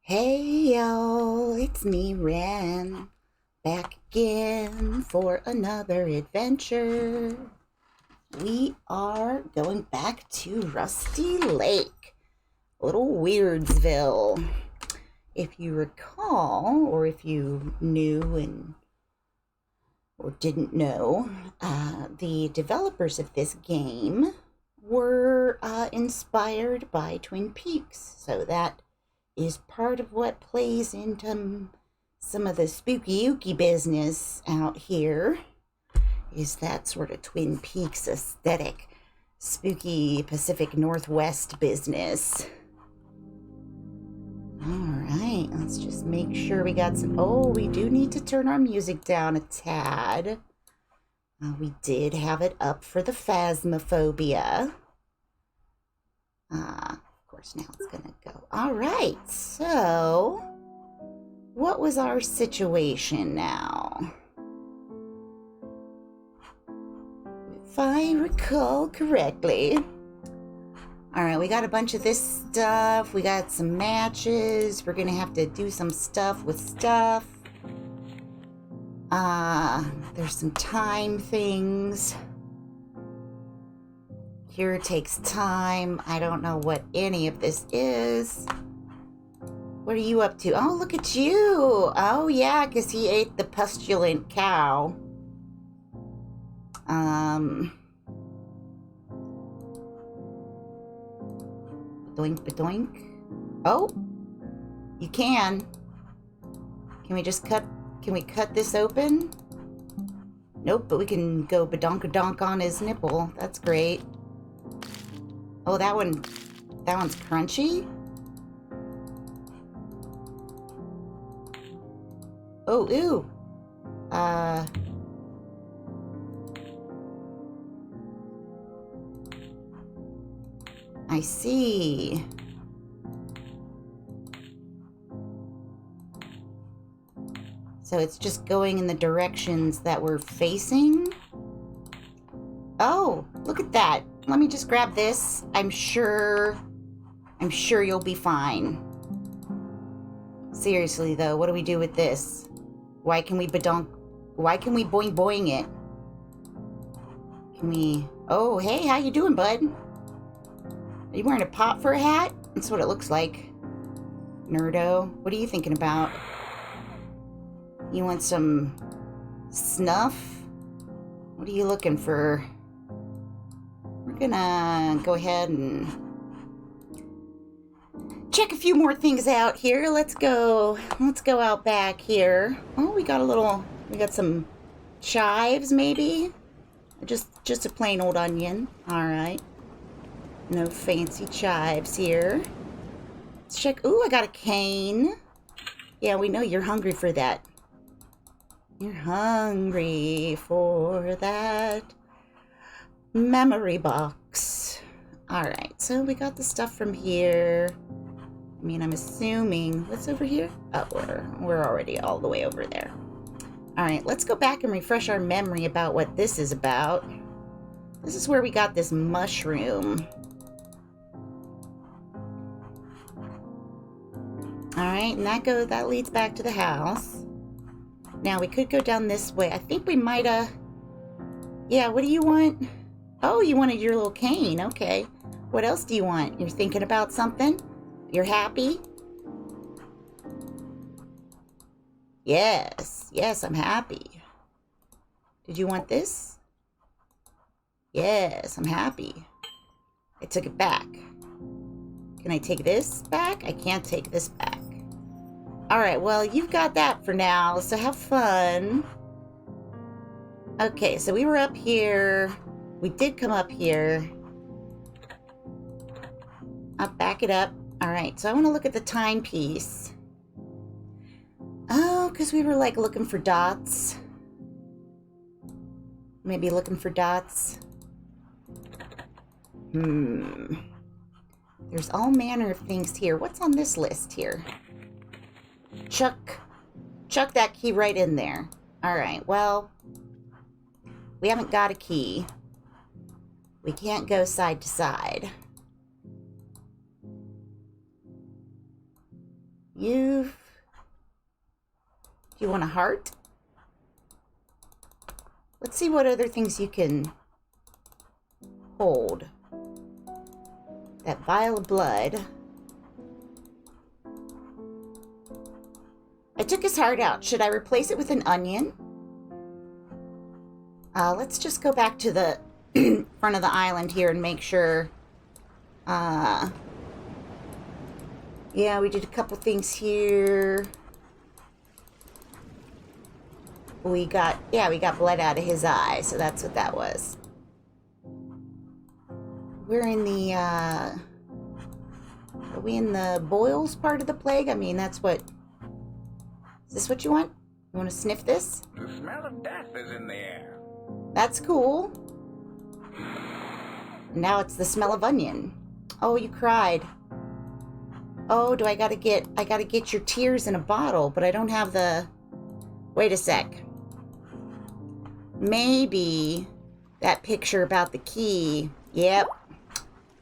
Hey y'all, it's me, Ren, back again for another adventure. We are going back to Rusty Lake, Little Weirdsville. If you recall, or if you knew and or didn't know, the developers of this game were inspired by Twin Peaks, so that is part of what plays into some of the spooky ooky business out here, is that sort of Twin Peaks aesthetic, spooky Pacific Northwest business. Alright, let's just make sure we got some. Oh, we do need to turn our music down a tad. We did have it up for the Phasmophobia. Of course, now it's gonna go. Alright, so what was our situation now? If I recall correctly. Alright, we got a bunch of this stuff. We got some matches. We're gonna have to do some stuff with stuff. There's some time things. Here takes time. I don't know what any of this is. What are you up to? Oh, look at you. Oh, yeah, because he ate the pestilent cow. Doink, doink. Oh, you can. Can we just cut? Can we cut this open? Nope, but we can go badonk-a-donk on his nipple. That's great. Oh, that one's crunchy. Oh, ew. I see. So it's just going in the directions that we're facing. Oh, look at that. Let me just grab this. I'm sure you'll be fine. Seriously though, what do we do with this? Why can we boing boing it? Can we... Oh, hey, how you doing, bud? Are you wearing a pot for a hat? That's what it looks like. Nerdo, what are you thinking about? You want some snuff? What are you looking for? We're gonna go ahead and check a few more things out here. Let's go out back here. Oh, we got some chives maybe? Just a plain old onion. All right. No fancy chives here. Let's check. Ooh, I got a cane. Yeah, we know you're hungry for that. You're hungry for that memory box. Alright, so we got the stuff from here. I mean, I'm assuming... What's over here? Oh, we're already all the way over there. Alright, let's go back and refresh our memory about what this is about. This is where we got this mushroom. Alright, and that leads back to the house. Now, we could go down this way. I think we might, Yeah, what do you want? Oh, you wanted your little cane. Okay. What else do you want? You're thinking about something? You're happy? Yes. Yes, I'm happy. Did you want this? Yes, I'm happy. I took it back. Can I take this back? I can't take this back. Alright, well, you've got that for now, so have fun. Okay, so we were up here. We did come up here. I'll back it up. Alright, so I want to look at the timepiece. Oh, because we were, like, looking for dots. Maybe looking for dots. There's all manner of things here. What's on this list here? Chuck that key right in there. Alright, well, we haven't got a key. We can't go side to side. Do you want a heart? Let's see what other things you can hold. That vial of blood. I took his heart out. Should I replace it with an onion? Let's just go back to the front of the island here and make sure. Yeah, we did a couple things here. We got blood out of his eye, so that's what that was. We're in the, are we in the boils part of the plague? I mean, that's what, is this what you want? You want to sniff this? The smell of death is in the air. That's cool. Now it's the smell of onion. Oh, you cried. Oh, I gotta get your tears in a bottle, but I don't have the, wait a sec. Maybe that picture about the key, yep.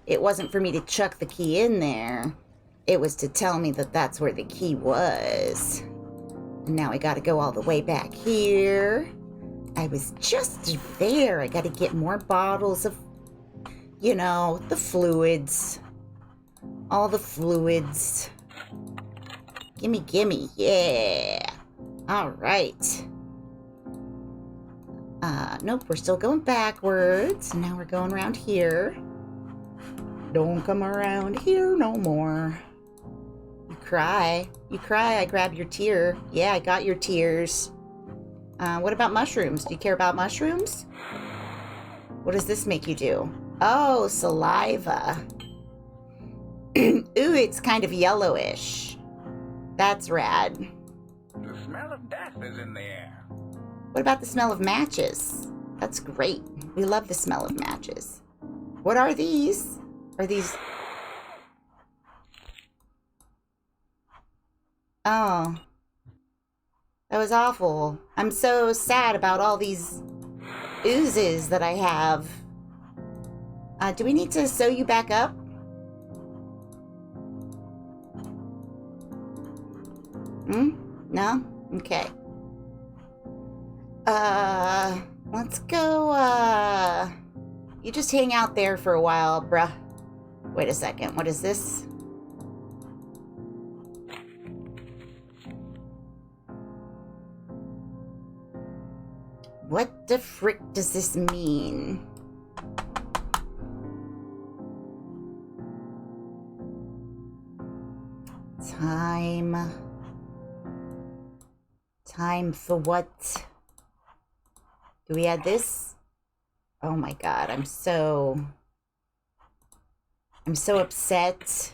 It wasn't for me to chuck the key in there. It was to tell me that that's where the key was. And now I gotta go all the way back here. I was just there. I gotta get more bottles of, you know, the fluids. All the fluids. Gimme, yeah. All right. Nope, we're still going backwards. Now we're going around here. Don't come around here no more. You cry, I grab your tear. Yeah, I got your tears. What about mushrooms? Do you care about mushrooms? What does this make you do? Oh, saliva. Ooh, it's kind of yellowish. That's rad. The smell of death is in the air. What about the smell of matches? That's great. We love the smell of matches. What are these? Are these... Oh. That was awful. I'm so sad about all these oozes that I have. Do we need to sew you back up? No? Okay. Let's go, you just hang out there for a while, bruh. Wait a second, what is this? What the frick does this mean? Time for what? Do we add this? Oh my god, I'm so upset.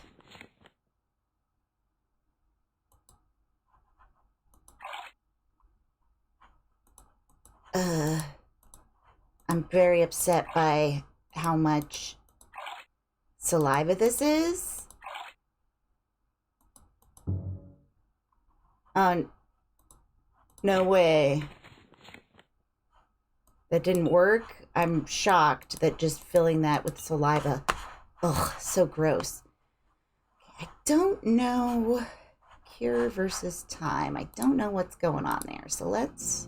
I'm very upset by how much saliva this is. Oh, no way. That didn't work. I'm shocked that just filling that with saliva. Ugh, so gross. I don't know. Cure versus time. I don't know what's going on there. So let's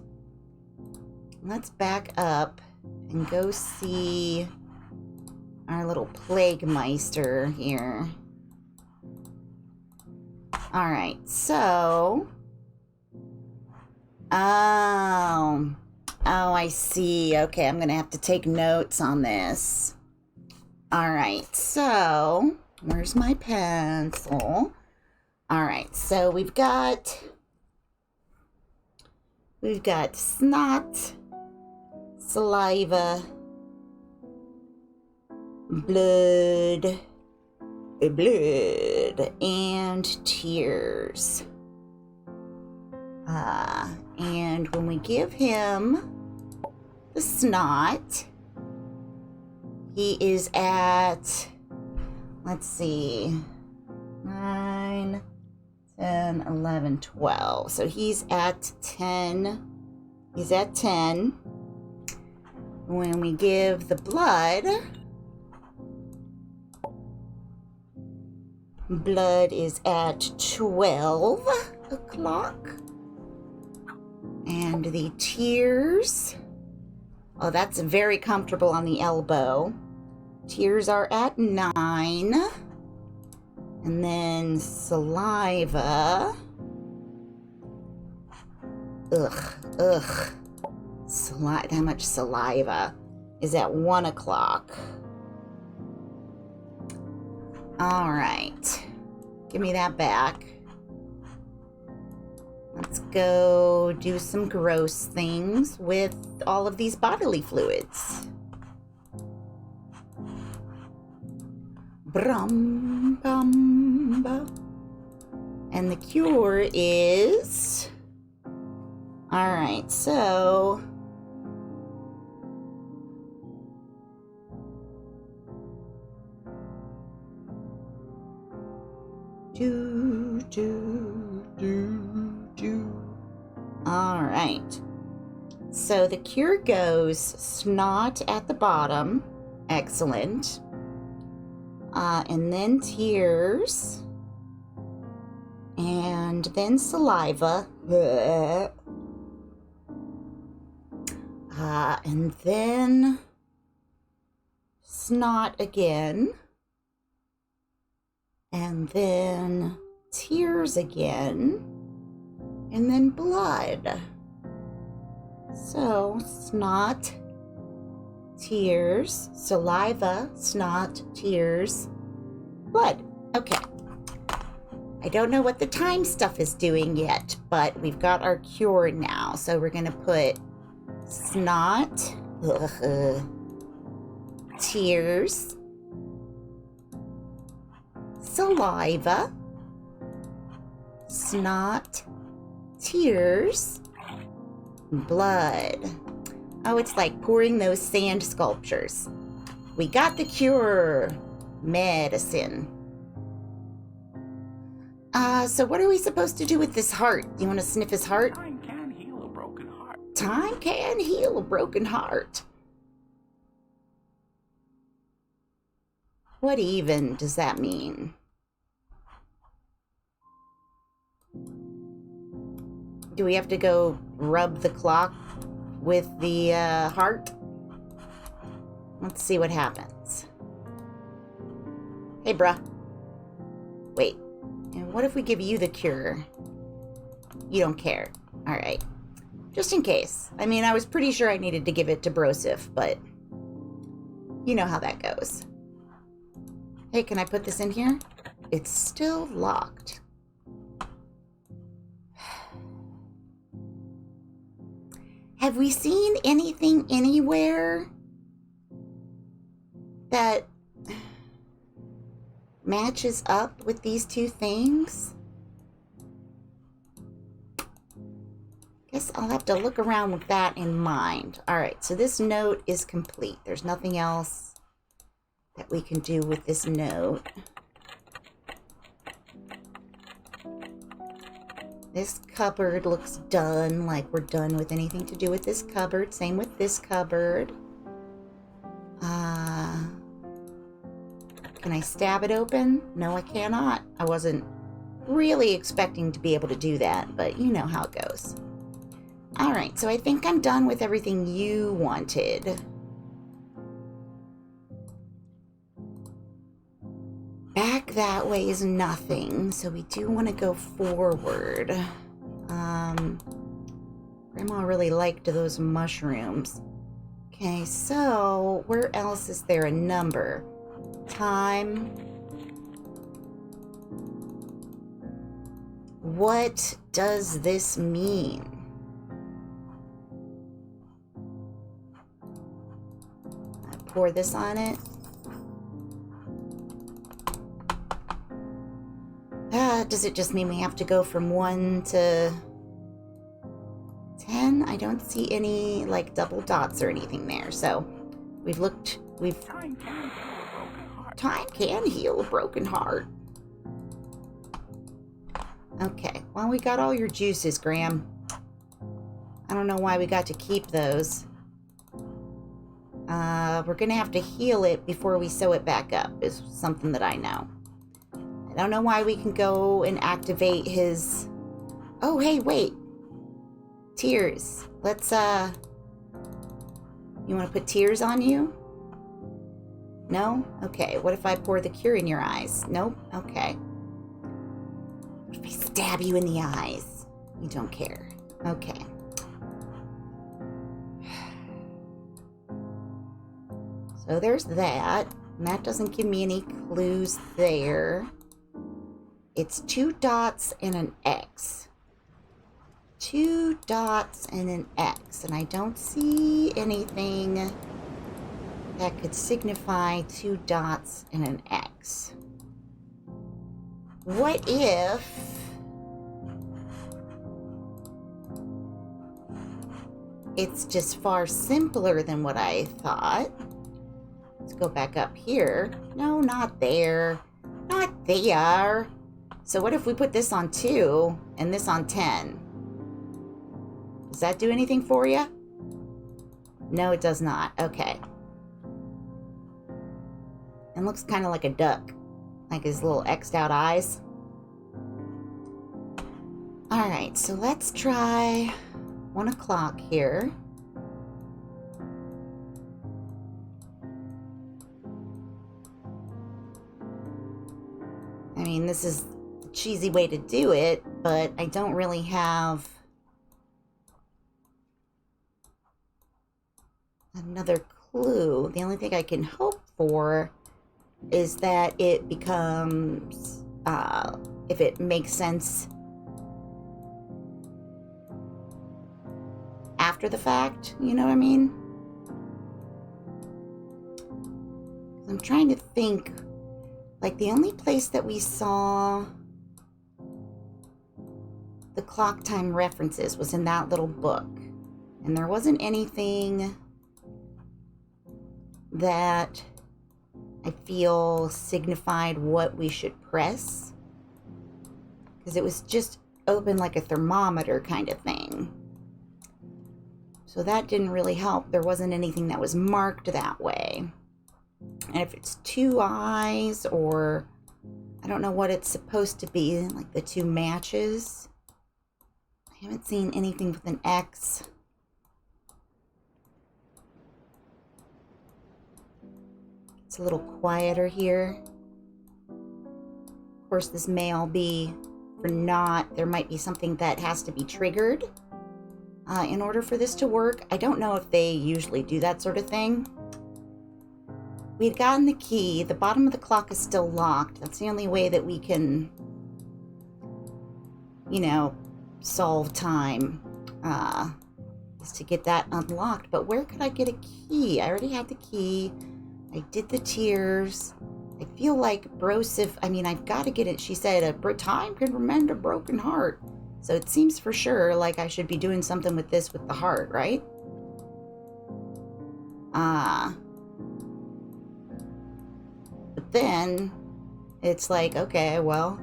back up and go see our little plague meister here. All right, so... Oh, I see. Okay, I'm going to have to take notes on this. All right, so where's my pencil? All right, so we've got snot, saliva, blood, and tears. And when we give him the snot, he is at, let's see, 9, 10, 11, 12. So he's at 10. He's at 10. When we give the blood, Blood is at 12 o'clock. And the tears, oh, that's very comfortable on the elbow. Tears are at 9. And then saliva. Ugh. How much saliva is at 1 o'clock? All right. Give me that back. Let's go do some gross things with all of these bodily fluids. Brum, bum, ba. And the cure is... All right, so... All right. So the cure goes snot at the bottom. Excellent. And then tears. And then saliva. And then snot again. And then tears again. And then blood. So, snot, tears, saliva, snot, tears, blood. Okay. I don't know what the time stuff is doing yet, but we've got our cure now. So we're going to put snot, tears, saliva, snot, tears, blood. Oh, it's like pouring those sand sculptures. We got the cure. Medicine. So what are we supposed to do with this heart? Do you want to sniff his heart? Time can heal a broken heart. Time can heal a broken heart. What even does that mean? Do we have to go rub the clock with the heart? Let's see what happens. Hey, bruh. Wait. And what if we give you the cure? You don't care. All right. Just in case. I mean, I was pretty sure I needed to give it to Brosif, but you know how that goes. Hey, can I put this in here? It's still locked. Have we seen anything anywhere that matches up with these two things? Guess I'll have to look around with that in mind. All right, so this note is complete. There's nothing else that we can do with this note. This cupboard looks done, like we're done with anything to do with this cupboard. Same with this cupboard. Can I stab it open? No, I cannot. I wasn't really expecting to be able to do that, but you know how it goes. All right, so I think I'm done with everything you wanted. Back that way is nothing, so we do want to go forward. Grandma really liked those mushrooms. Okay, so where else is there a number? Time. What does this mean? I pour this on it. Does it just mean we have to go from 1 to 10? I don't see any like double dots or anything there. So Time can heal a broken heart. Okay, well, we got all your juices, Graham. I don't know why we got to keep those. We're gonna have to heal it before we sew it back up, is something that I know. I don't know why we can go and activate his... Oh, hey, wait. Tears. Let's, You want to put tears on you? No? Okay. What if I pour the cure in your eyes? Nope. Okay. What if I stab you in the eyes? You don't care. Okay. So there's that. And that doesn't give me any clues there. It's 2 dots and an X. 2 dots and an X. And I don't see anything that could signify 2 dots and an X. What if it's just far simpler than what I thought? Let's go back up here. No, not there. Not there. So what if we put this on 2 and this on 10? Does that do anything for you? No, it does not. Okay. It looks kind of like a duck. Like his little X'd out eyes. Alright, so let's try 1 o'clock here. I mean, this is a cheesy way to do it, but I don't really have another clue. The only thing I can hope for is that it becomes, if it makes sense after the fact, you know what I mean? I'm trying to think, like the only place that we saw the clock time references was in that little book. And there wasn't anything that I feel signified what we should press. Because it was just open like a thermometer kind of thing. So that didn't really help. There wasn't anything that was marked that way. And if it's 2 eyes, or I don't know what it's supposed to be, like the 2 matches. I haven't seen anything with an X. It's a little quieter here. Of course, this may all be for naught. There might be something that has to be triggered in order for this to work. I don't know if they usually do that sort of thing. We had gotten the key. The bottom of the clock is still locked. That's the only way that we can, you know, solve time, is to get that unlocked. But where could I get a key? I already had the key. I did the tears. I feel like Broseph, I mean, I've got to get it. She said, time can mend a broken heart. So it seems for sure like I should be doing something with this with the heart, right? But then it's like, okay, well.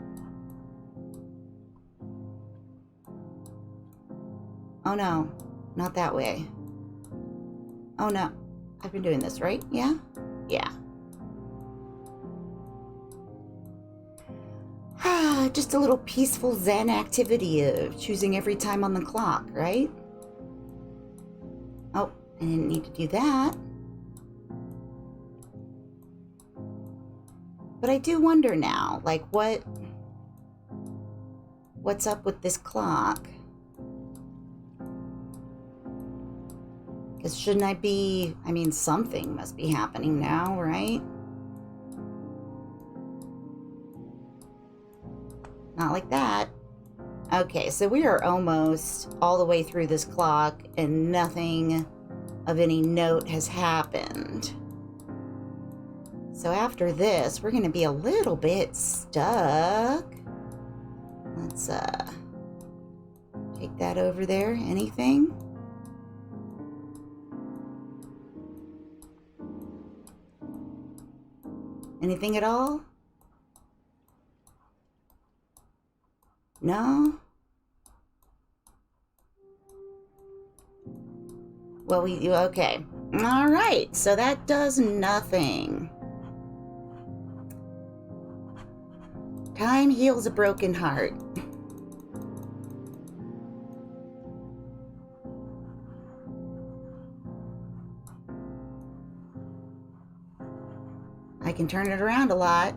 Oh no, not that way. Oh no, I've been doing this, right? Yeah? Yeah. Just a little peaceful Zen activity of choosing every time on the clock, right? Oh, I didn't need to do that. But I do wonder now, like what's up with this clock? Because shouldn't I be, I mean, something must be happening now, right? Not like that. Okay, so we are almost all the way through this clock and nothing of any note has happened. So after this, we're going to be a little bit stuck. Let's take that over there. Anything? Anything at all? No? Well, okay. All right, so that does nothing. Time heals a broken heart. I can turn it around a lot.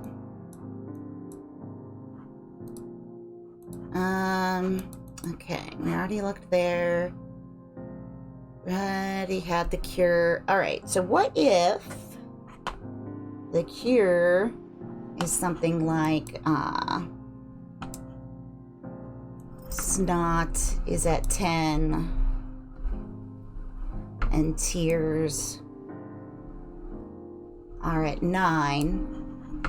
Okay, we already looked there. Already had the cure. Alright, so what if the cure is something like, snot is at 10, and tears are at 9.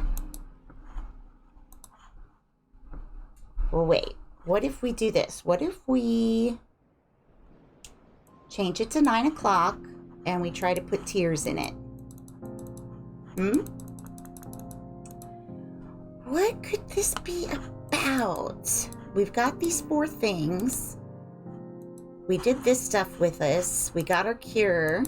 Well, wait. What if we do this? What if we change it to 9 o'clock and we try to put tears in it? What could this be about? We've got these 4 things. We did this stuff with us. We got our cure.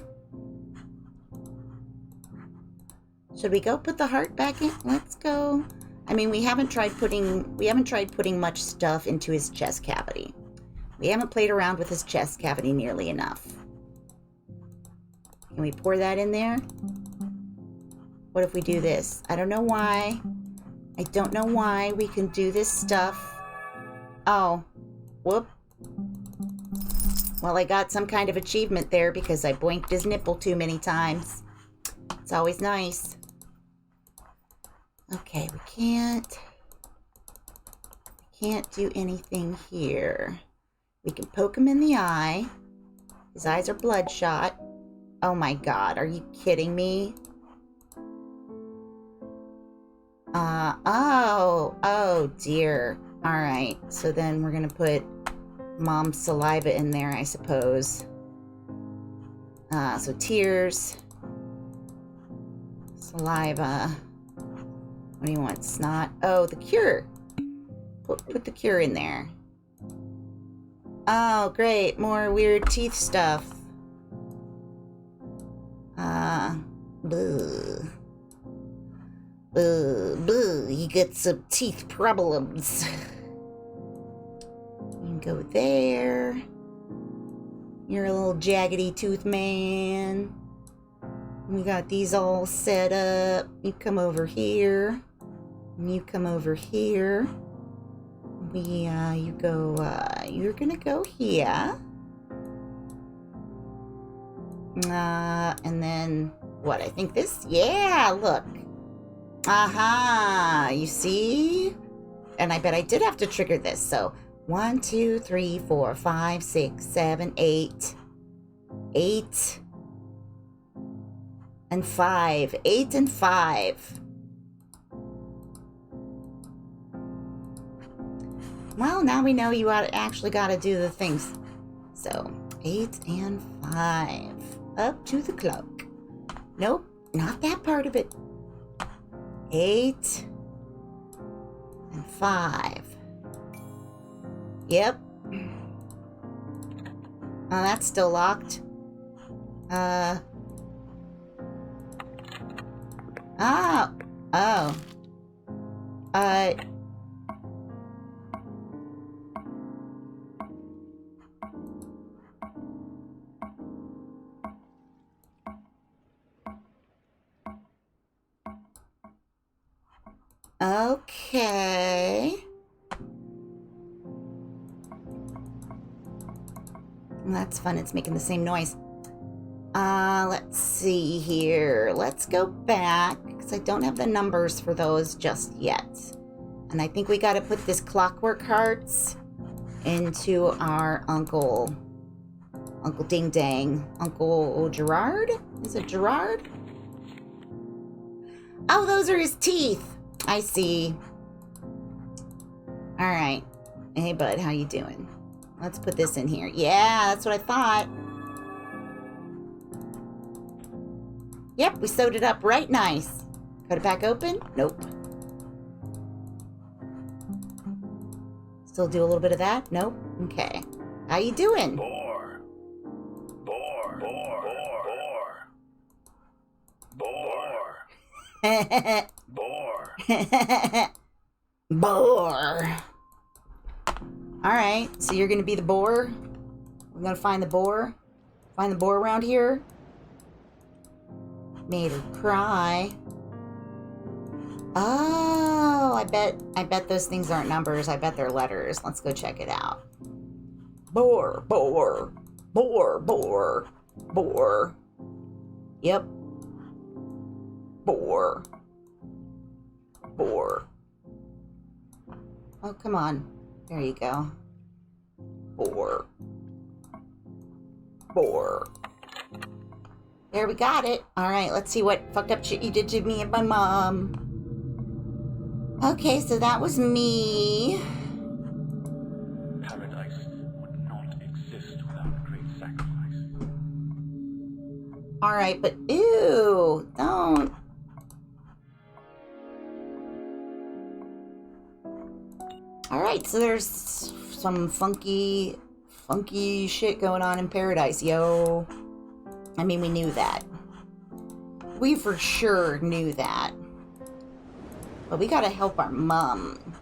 Should we go put the heart back in? Let's go. I mean, we haven't tried putting much stuff into his chest cavity. We haven't played around with his chest cavity nearly enough. Can we pour that in there? What if we do this? I don't know why. I don't know why we can do this stuff. Oh, whoop. Well, I got some kind of achievement there because I boinked his nipple too many times. It's always nice. Okay, we can't do anything here. We can poke him in the eye. His eyes are bloodshot. Oh my god, are you kidding me? Oh dear. Alright, so then we're gonna put mom's saliva in there, I suppose. So tears. Saliva. What do you want? Snot? Oh, the cure. Put the cure in there. Oh, great. More weird teeth stuff. Boo. You get some teeth problems. You can go there. You're a little jaggedy tooth man. We got these all set up. You come over here. You come over here. You're gonna go here. And then, what, I think this? Yeah, look. Aha, you see? And I bet I did have to trigger this, so 1, 2, 3, 4, 5, 6, 7, 8. 8 and 5. 8 and 5. Well, now we know you actually got to do the things. So, 8 and 5. Up to the cloak. Nope, not that part of it. 8 and 5. Yep. Oh, that's still locked. Oh. Okay. That's fun. It's making the same noise. Let's see here. Let's go back, because I don't have the numbers for those just yet. And I think we got to put this clockwork hearts into our Uncle Ding Dang. Uncle Gerard? Is it Gerard? Oh, those are his teeth. I see. All right. Hey, bud, how you doing? Let's put this in here. Yeah, that's what I thought. Yep, we sewed it up right nice. Cut it back open? Nope. Still do a little bit of that? Nope. Okay. How you doing? Boar. Boar. Boar. Boar. Boar. Boar. Boar. Alright, so you're gonna be the boar? We're gonna find the boar? Find the boar around here? Made her cry. Oh, I bet those things aren't numbers. I bet they're letters. Let's go check it out. Boar, boar, boar, boar, boar. Yep. Boar. Boar. Oh, come on. There you go. Boar. Boar. There, we got it. Alright, let's see what fucked up shit you did to me and my mom. Okay, so that was me. Paradise would not exist without great sacrifice. Alright, but ew, don't. Alright, so there's some funky shit going on in paradise, yo. I mean, we knew that. We for sure knew that. But we gotta help our mom.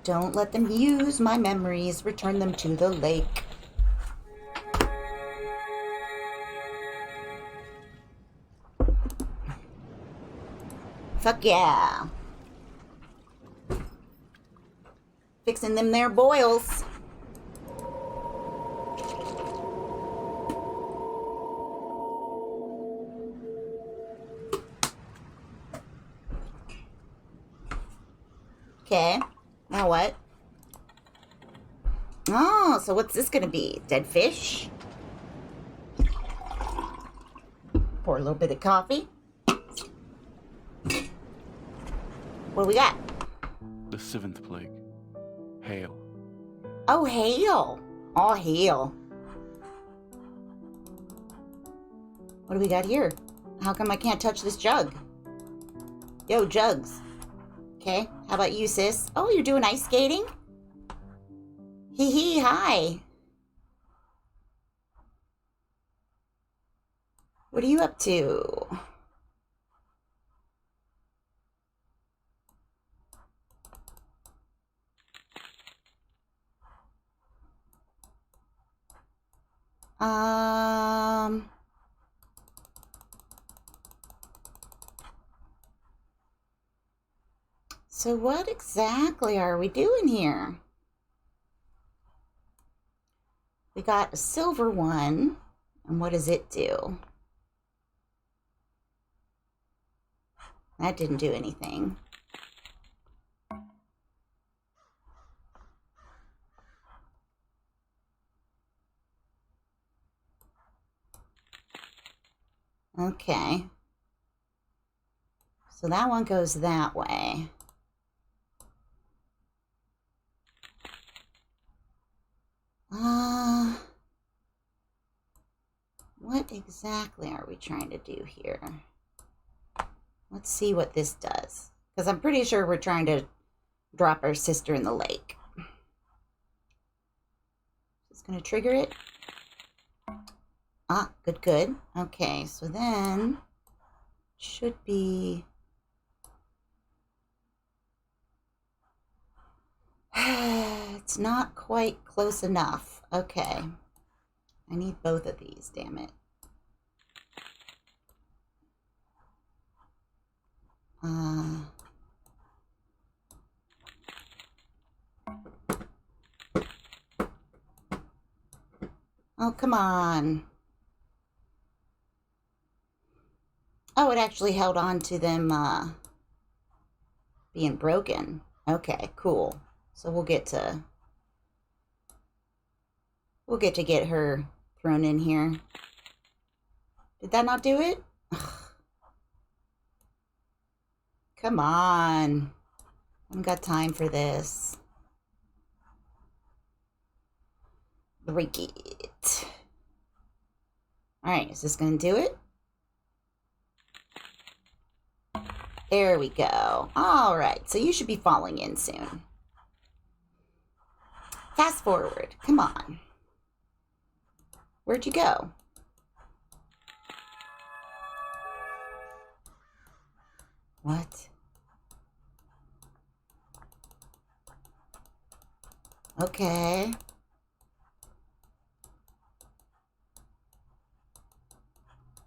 Don't let them use my memories. Return them to the lake. Fuck yeah. Fixing them there boils. Okay, now what? Oh, so what's this gonna be? Dead fish? Pour a little bit of coffee. What do we got? The seventh plague. Hail. Oh, hail. Oh, hail. What do we got here? How come I can't touch this jug? Yo, jugs. Okay, how about you, sis? Oh, you're doing ice skating? Hee hee, hi. What are you up to? So what exactly are we doing here? We got a silver one, and what does it do? That didn't do anything. Okay. So that one goes that way. What exactly are we trying to do here? Let's see what this does. Because I'm pretty sure we're trying to drop our sister in the lake. Just going to trigger it. Ah, good, good. Okay, so then should be... It's not quite close enough. Okay. I need both of these, damn it. Oh, come on. Oh, it actually held on to them being broken. Okay, cool. So we'll get to get her thrown in here. Did that not do it? Ugh. Come on. I haven't got time for this. Break it. Alright, is this going to do it? There we go. Alright, so you should be falling in soon. Fast forward. Come on. Where'd you go? What? Okay.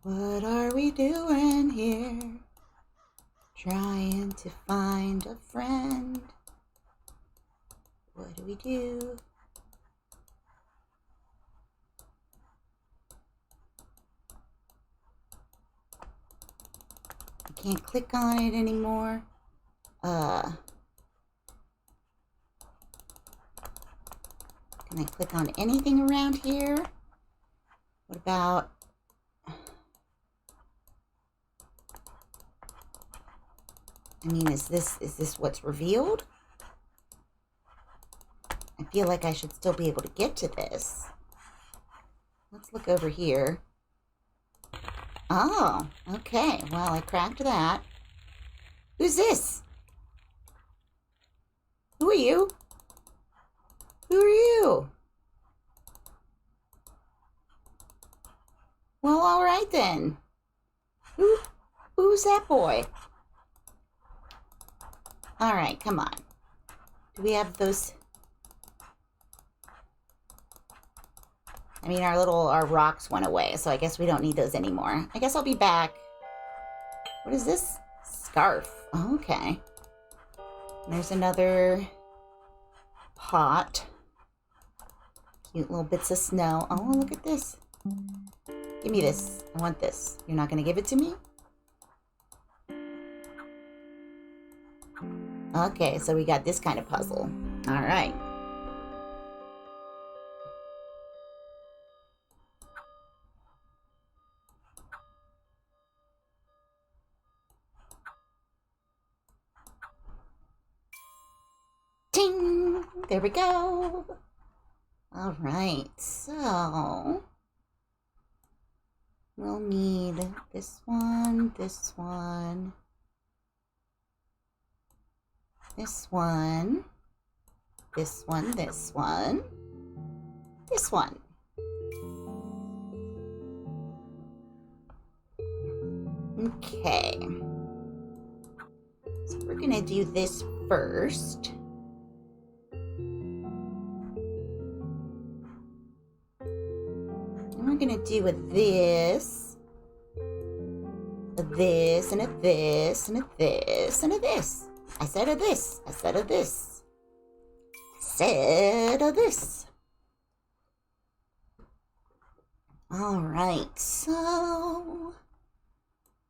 What are we doing here? Trying to find a friend. What do we do? I can't click on it anymore. Can I click on anything around here? What about... I mean, is this what's revealed? I feel like I should still be able to get to this. Let's look over here. Oh, okay. Well, I cracked that. Who's this? Who are you? Who are you? Well, all right then. Who's that boy? All right, come on. Do we have those? I mean, our rocks went away, so I guess we don't need those anymore. I guess I'll be back. What is this? Scarf. Oh, okay. There's another pot. Cute little bits of snow. Oh, look at this. Give me this. I want this. You're not going to give it to me? Okay, so we got this kind of puzzle. All right. Ting! There we go. All right, so we'll need this one, this one, this one, this one, this one, this one. Okay. So we're gonna do this first. And we're gonna do a this, and a this, and a this, and a this. I said a this. I said a this. I said a this. All right, so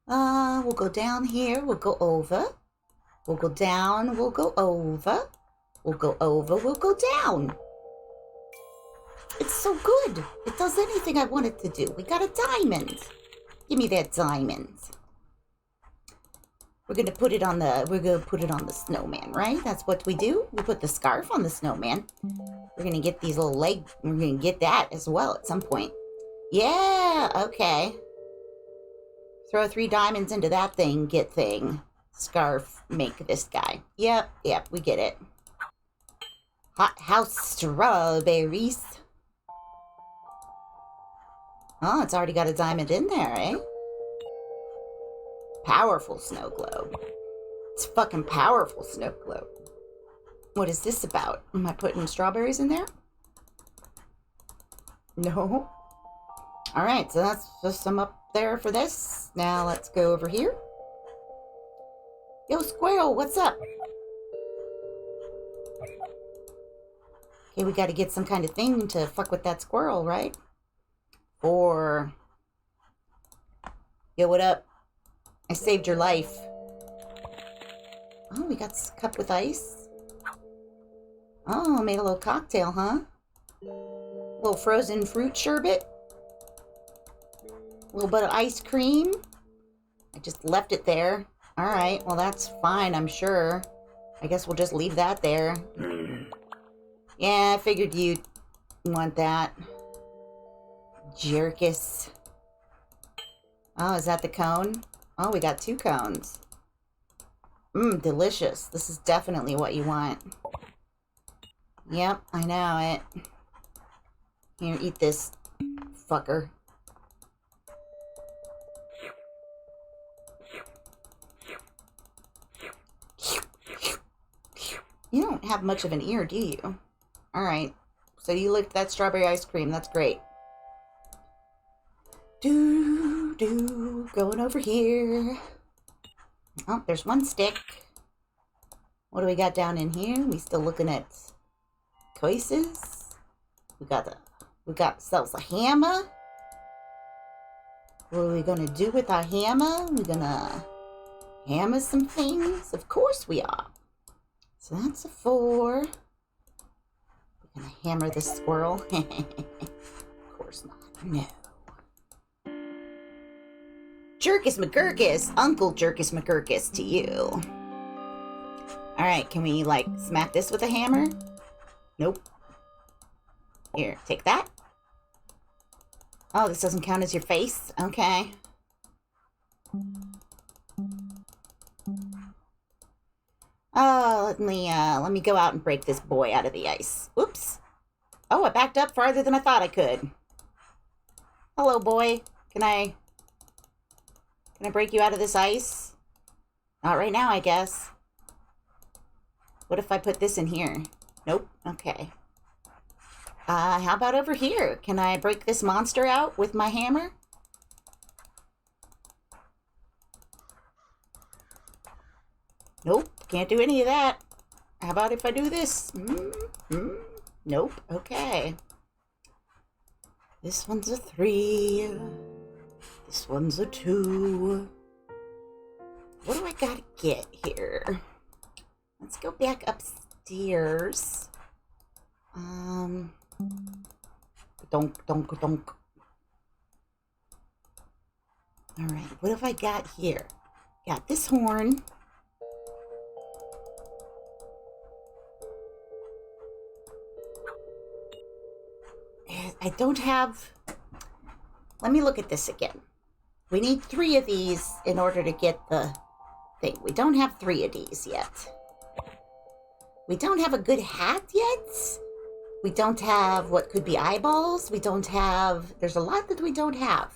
we'll go down here. We'll go over. We'll go down. We'll go over. We'll go over. We'll go down. It's so good. It does anything I want it to do. We got a diamond. Give me that diamond. We're gonna put it on the snowman, right? That's what we do. We put the scarf on the snowman. We're gonna get these little legs. We're gonna get that as well at some point. Yeah, okay. Throw 3 diamonds into that thing, get thing. Scarf, make this guy. Yep, we get it. Hot house strawberries. Oh, it's already got a diamond in there, eh? Powerful snow globe. It's fucking powerful snow globe. What is this about? Am I putting strawberries in there? No. Alright, so that's just some up there for this. Now let's go over here. Yo, squirrel, what's up? Okay, we gotta get some kind of thing to fuck with that squirrel, right? Or... Yo, what up? I saved your life. Oh, we got a cup with ice. Oh, made a little cocktail, huh? A little frozen fruit sherbet. A little bit of ice cream. I just left it there. Alright, well that's fine, I'm sure. I guess we'll just leave that there. Yeah, I figured you'd want that. Jerkus. Oh, is that the cone? Oh, we got 2 cones. Mmm, delicious. This is definitely what you want. Yep, I know it. Here, eat this, fucker. You don't have much of an ear, do you? Alright. So you licked that strawberry ice cream. That's great. Going over here. Oh, there's one stick. What do we got down in here? We still looking at choices. We got ourselves a hammer. What are we gonna do with our hammer? We're gonna hammer some things. Of course we are. So that's a 4. We're gonna hammer this squirrel. Of course not. No. Jerkus McGurkus. Uncle Jerkus McGurkus to you. Alright, can we, like, smack this with a hammer? Nope. Here, take that. Oh, this doesn't count as your face? Okay. Oh, let me go out and break this boy out of the ice. Oops. Oh, I backed up farther than I thought I could. Hello, boy. Can I break you out of this ice? Not right now, I guess. What if I put this in here? Nope. Okay. How about over here? Can I break this monster out with my hammer? Nope. Can't do any of that. How about if I do this? Nope. Okay. This one's a 3. This one's a 2. What do I gotta get here? Let's go back upstairs. Donk, donk, donk. Alright, what have I got here? Got this horn. I don't have... Let me look at this again. We need 3 of these in order to get the thing. We don't have 3 of these yet. We don't have a good hat yet. We don't have what could be eyeballs. We don't have... There's a lot that we don't have.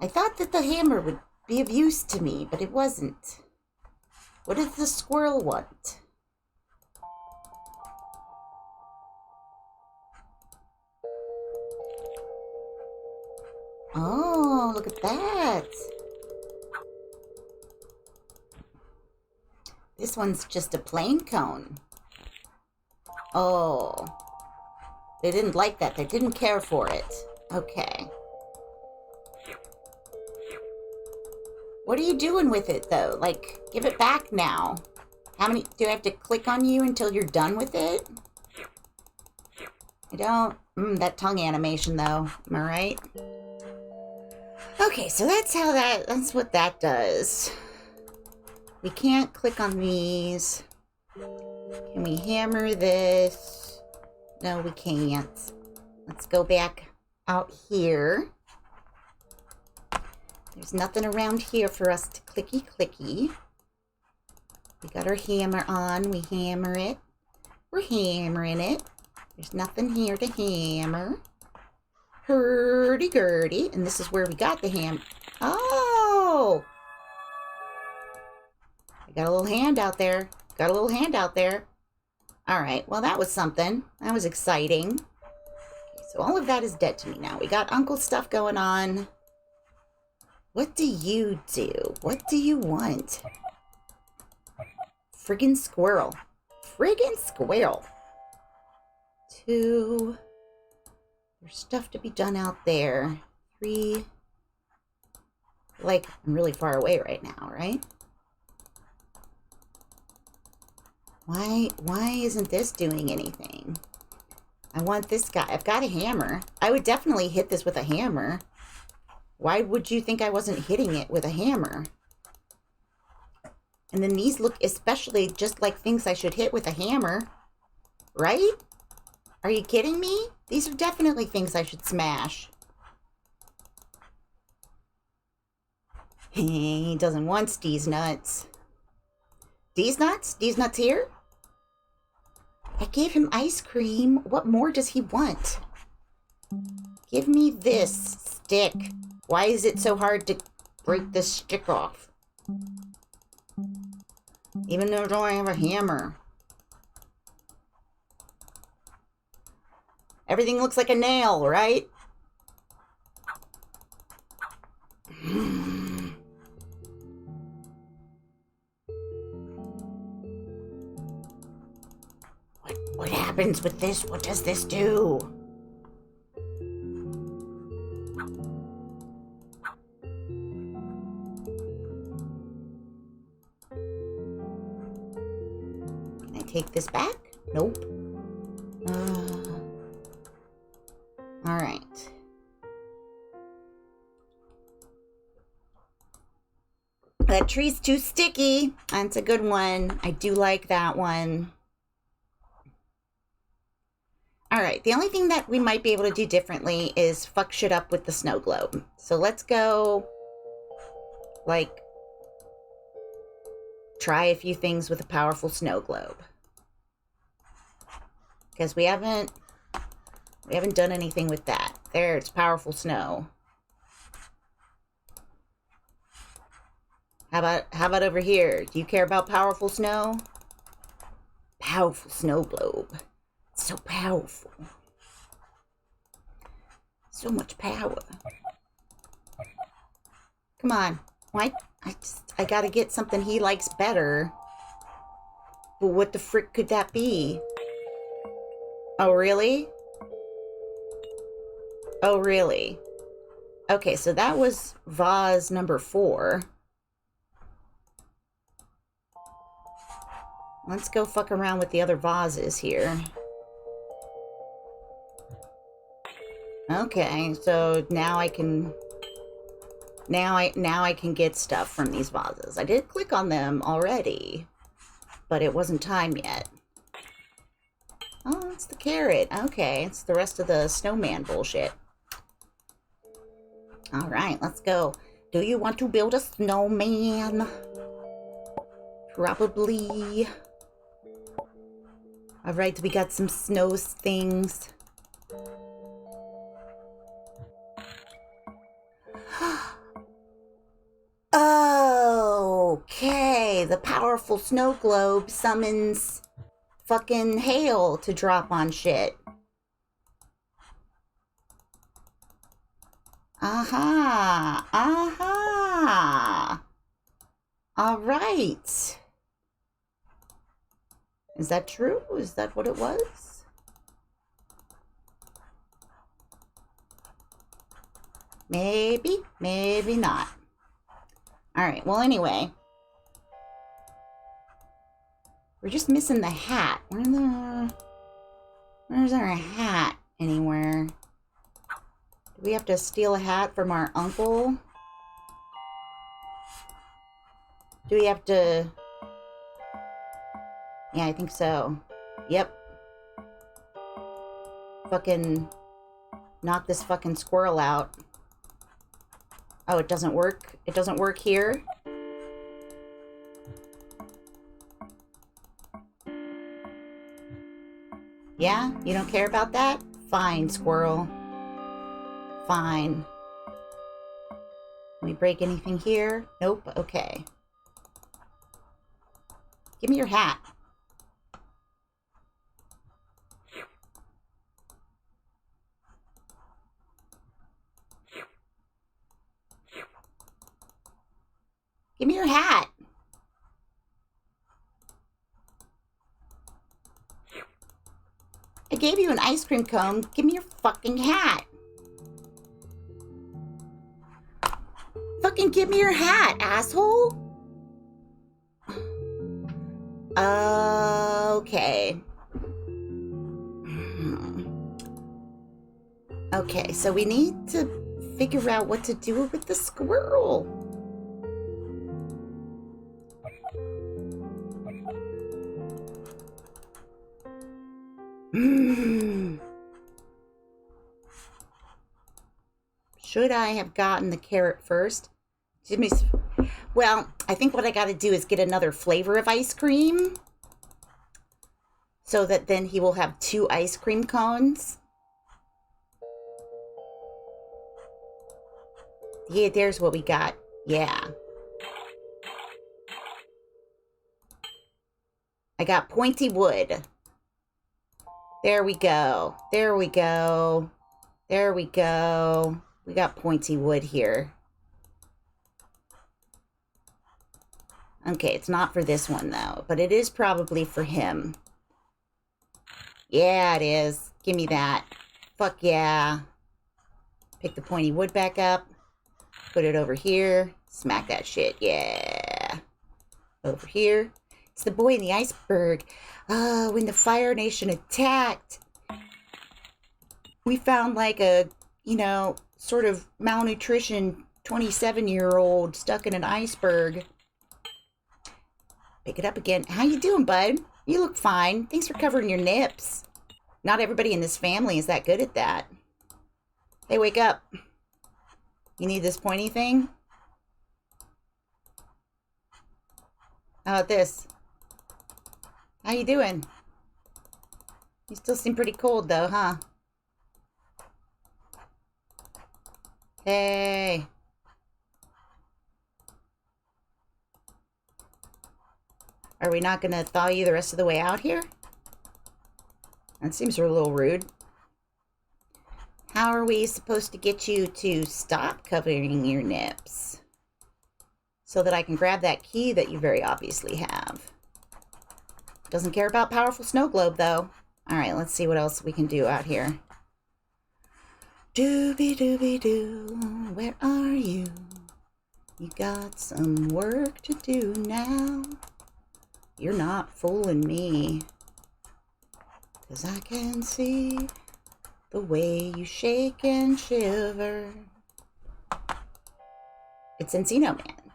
I thought that the hammer would be of use to me, but it wasn't. What does the squirrel want? Oh, look at that. This one's just a plain cone. Oh. They didn't like that. They didn't care for it. Okay. What are you doing with it, though? Like, give it back now. How many... Do I have to click on you until you're done with it? I don't... that tongue animation, though. Am I right? Okay, so that's what that does. We can't click on these. Can we hammer this? No, we can't. Let's go back out here. There's nothing around here for us to clicky. We got our hammer on. We hammer it. We're hammering it. There's nothing here to hammer. Hurdy-gurdy. And this is where we got the ham. Oh! I got a little hand out there. Got a little hand out there. Alright, well that was something. That was exciting. Okay, so all of that is dead to me now. We got uncle stuff going on. What do you do? What do you want? Friggin' squirrel. Friggin' squirrel. 2. There's stuff to be done out there. 3. Like, I'm really far away right now, right? Why isn't this doing anything? I want this guy. I've got a hammer. I would definitely hit this with a hammer. Why would you think I wasn't hitting it with a hammer? And then these look especially just like things I should hit with a hammer. Right? Are you kidding me? These are definitely things I should smash. He doesn't want these nuts. These nuts? These nuts here? I gave him ice cream. What more does he want? Give me this stick. Why is it so hard to break this stick off? Even though I don't have a hammer. Everything looks like a nail, right? What happens with this? What does this do? Can I take this back? Nope. All right. That tree's too sticky. That's a good one. I do like that one. All right, the only thing that we might be able to do differently is fuck shit up with the snow globe. So let's go, like, try a few things with a powerful snow globe. Because we haven't done anything with that. There, it's powerful snow. How about over here? Do you care about powerful snow? Powerful snow globe. It's so powerful. So much power. Come on. Why? I gotta get something he likes better. But what the frick could that be? Oh, really? Oh, really? Okay, so that was vase number 4. Let's go fuck around with the other vases here. Okay, so now I can... Now I can get stuff from these vases. I did click on them already, but it wasn't time yet. Oh, it's the carrot. Okay, it's the rest of the snowman bullshit. All right, let's go. Do you want to build a snowman? Probably. All right, we got some snow things. Okay, the powerful snow globe summons fucking hail to drop on shit. Aha! Aha! All right. Is that true? Is that what it was? Maybe, maybe not. All right, well, anyway. We're just missing the hat. Where's our hat anywhere? Do we have to steal a hat from our uncle? Do we have to... Yeah, I think so. Yep. Fucking knock this fucking squirrel out. Oh, it doesn't work? It doesn't work here? Yeah? You don't care about that? Fine, squirrel. Fine. Can we break anything here? Nope. Okay. Give me your hat. Give me your hat. I gave you an ice cream cone. Give me your fucking hat. Fucking give me your hat, asshole. Okay. Okay, so we need to figure out what to do with the squirrel. Should I have gotten the carrot first? Well, I think what I got to do is get another flavor of ice cream, so that then he will have 2 ice cream cones. Yeah, there's what we got. Yeah. I got pointy wood. There we go. There we go. There we go. We got pointy wood here. Okay, it's not for this one, though. But it is probably for him. Yeah, it is. Give me that. Fuck yeah. Pick the pointy wood back up. Put it over here. Smack that shit. Yeah. Over here. It's the boy in the iceberg. When the Fire Nation attacked, we found like a, you know, sort of malnutrition 27-year-old stuck in an iceberg. Pick it up again. How you doing, bud? You look fine. Thanks for covering your nips. Not everybody in this family is that good at that. Hey, wake up. You need this pointy thing? How about this? How you doing? You still seem pretty cold, though, huh? Hey. Are we not going to thaw you the rest of the way out here? That seems a little rude. How are we supposed to get you to stop covering your nips? So that I can grab that key that you very obviously have. Doesn't care about powerful snow globe, though. Alright, let's see what else we can do out here. Doobie-doobie-doo, where are you? You got some work to do now. You're not fooling me. 'Cause I can see the way you shake and shiver. It's Encino Man.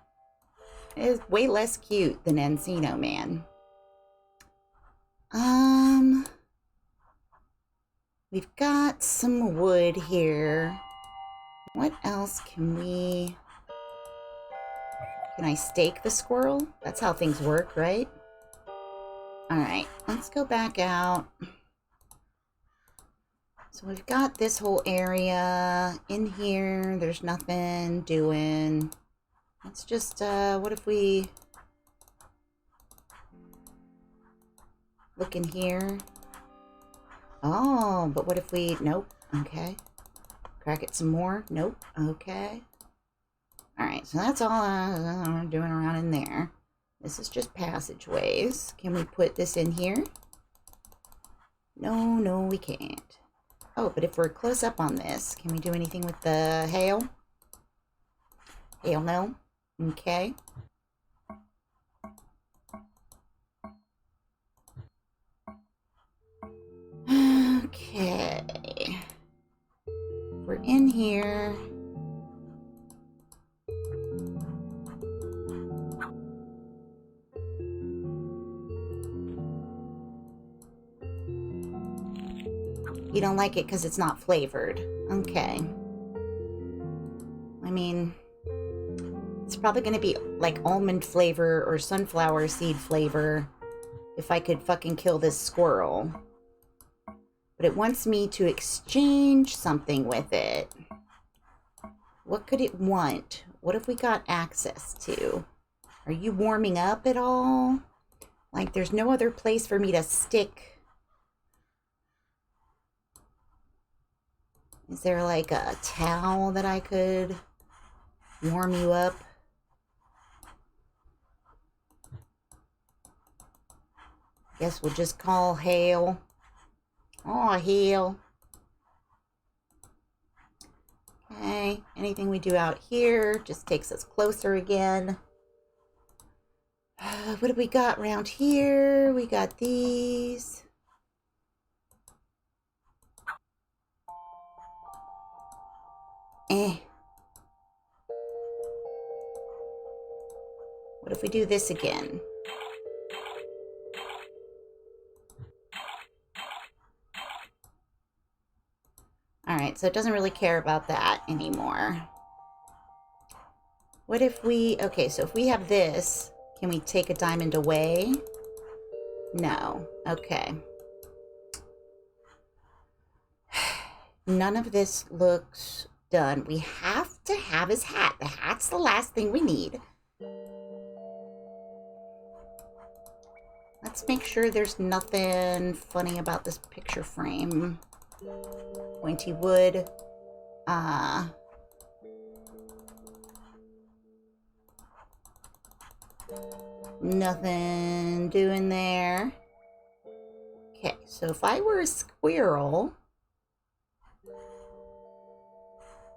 It is way less cute than Encino Man. We've got some wood here. What else can we... Can I stake the squirrel? That's how things work, right? Alright, let's go back out. So we've got this whole area. In here, there's nothing doing. Let's just, what if we... Look in here. Oh, but what if we... Nope. Okay. Crack it some more. Nope. Okay. Alright, so that's all I'm doing around in there. This is just passageways. Can we put this in here? No, we can't. Oh, but if we're close up on this, can we do anything with the hail? Hail, no. Okay. Okay. We're in here. You don't like it because it's not flavored. Okay. I mean, it's probably going to be like almond flavor or sunflower seed flavor if I could fucking kill this squirrel. But it wants me to exchange something with it. What could it want? What have we got access to? Are you warming up at all? Like, there's no other place for me to stick. Is there like a towel that I could warm you up? Guess we'll just call Hail. Oh, Hail. Okay, anything we do out here just takes us closer again. What have we got around here? We got these. What if we do this again? Alright, so it doesn't really care about that anymore. What if we... Okay, so if we have this, can we take a diamond away? No. Okay. None of this looks done. We have to have his hat. The hat's the last thing we need. Let's make sure there's nothing funny about this picture frame. Pointy wood. Nothing doing there. Okay, so if I were a squirrel,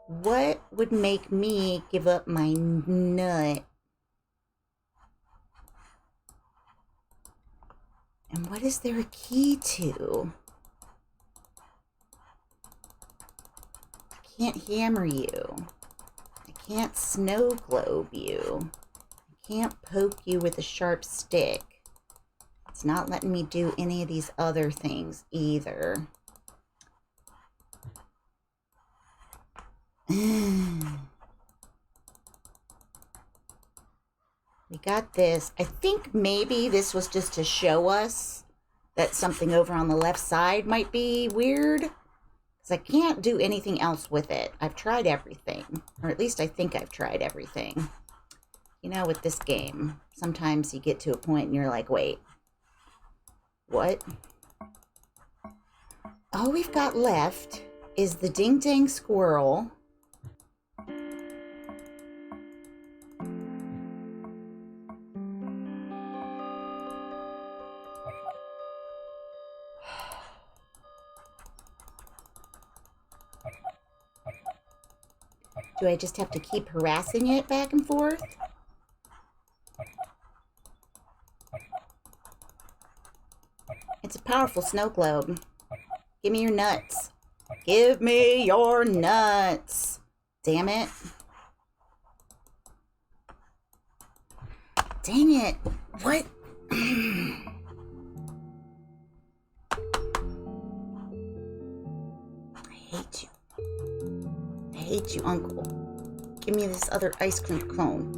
what would make me give up my nut? And what is there a key to? I can't hammer you. I can't snow globe you. I can't poke you with a sharp stick. It's not letting me do any of these other things either. We got this. I think maybe this was just to show us that something over on the left side might be weird. Because I can't do anything else with it. I've tried everything. Or at least I think I've tried everything. You know, with this game, sometimes you get to a point and you're like, wait. What? All we've got left is the Ding Dang Squirrel. Do I just have to keep harassing it back and forth? It's a powerful snow globe. Give me your nuts. Give me your nuts. Damn it. Dang it. What? I hate you. I hate you, Uncle. Give me this other ice cream cone.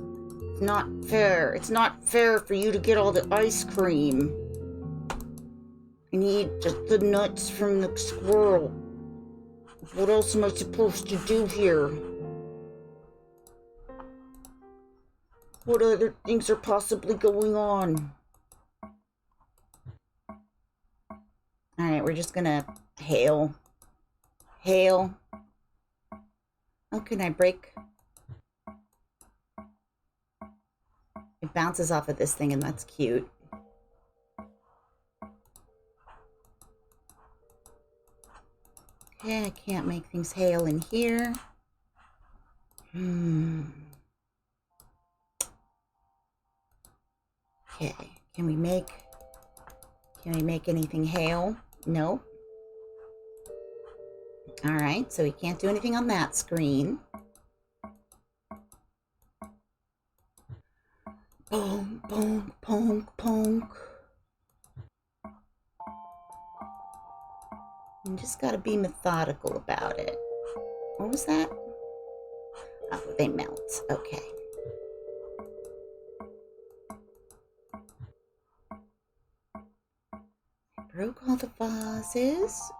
It's not fair. It's not fair for you to get all the ice cream. I need just the nuts from the squirrel. What else am I supposed to do here? What other things are possibly going on? Alright, we're just gonna hail. Hail. Oh, can I break? It bounces off of this thing and that's cute. Okay, I can't make things hail in here. Okay, can we make anything hail? No. Alright, so we can't do anything on that screen. Bonk, bonk, bonk, bonk. You just gotta be methodical about it. What was that? Oh, they melt. Okay. I broke all the vases.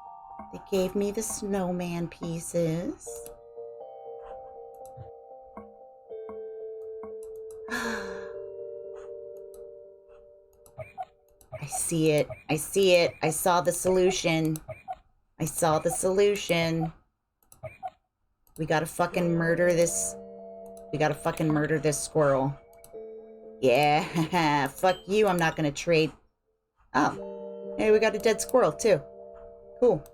They gave me the snowman pieces. I see it. I see it. I saw the solution. I saw the solution. We gotta fucking murder this. We gotta fucking murder this squirrel. Yeah, fuck you. I'm not gonna trade. Oh, hey, we got a dead squirrel too. Cool.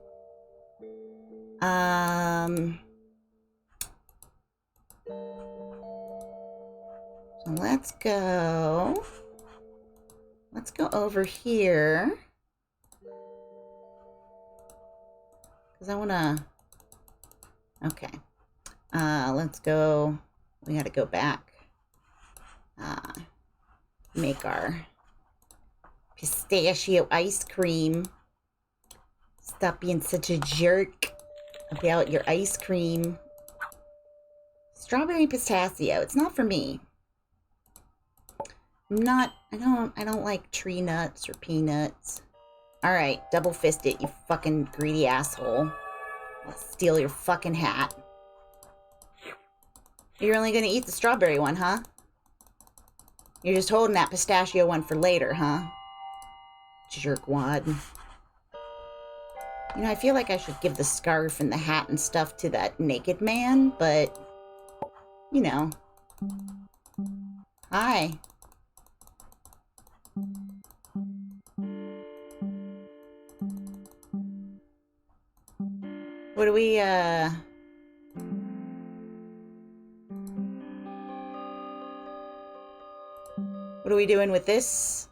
So let's go. Let's go over here. Because I want to... Okay. Let's go... We got to go back. Make our pistachio ice cream. Stop being such a jerk about your ice cream. Strawberry pistachio. It's not for me. I don't like tree nuts or peanuts. Alright, double fist it, you fucking greedy asshole. I'll steal your fucking hat. You're only gonna eat the strawberry one, huh? You're just holding that pistachio one for later, huh? jerkwad. You know, I feel like I should give the scarf and the hat and stuff to that naked man, but, you know. Hi. What do we, what are we doing with this?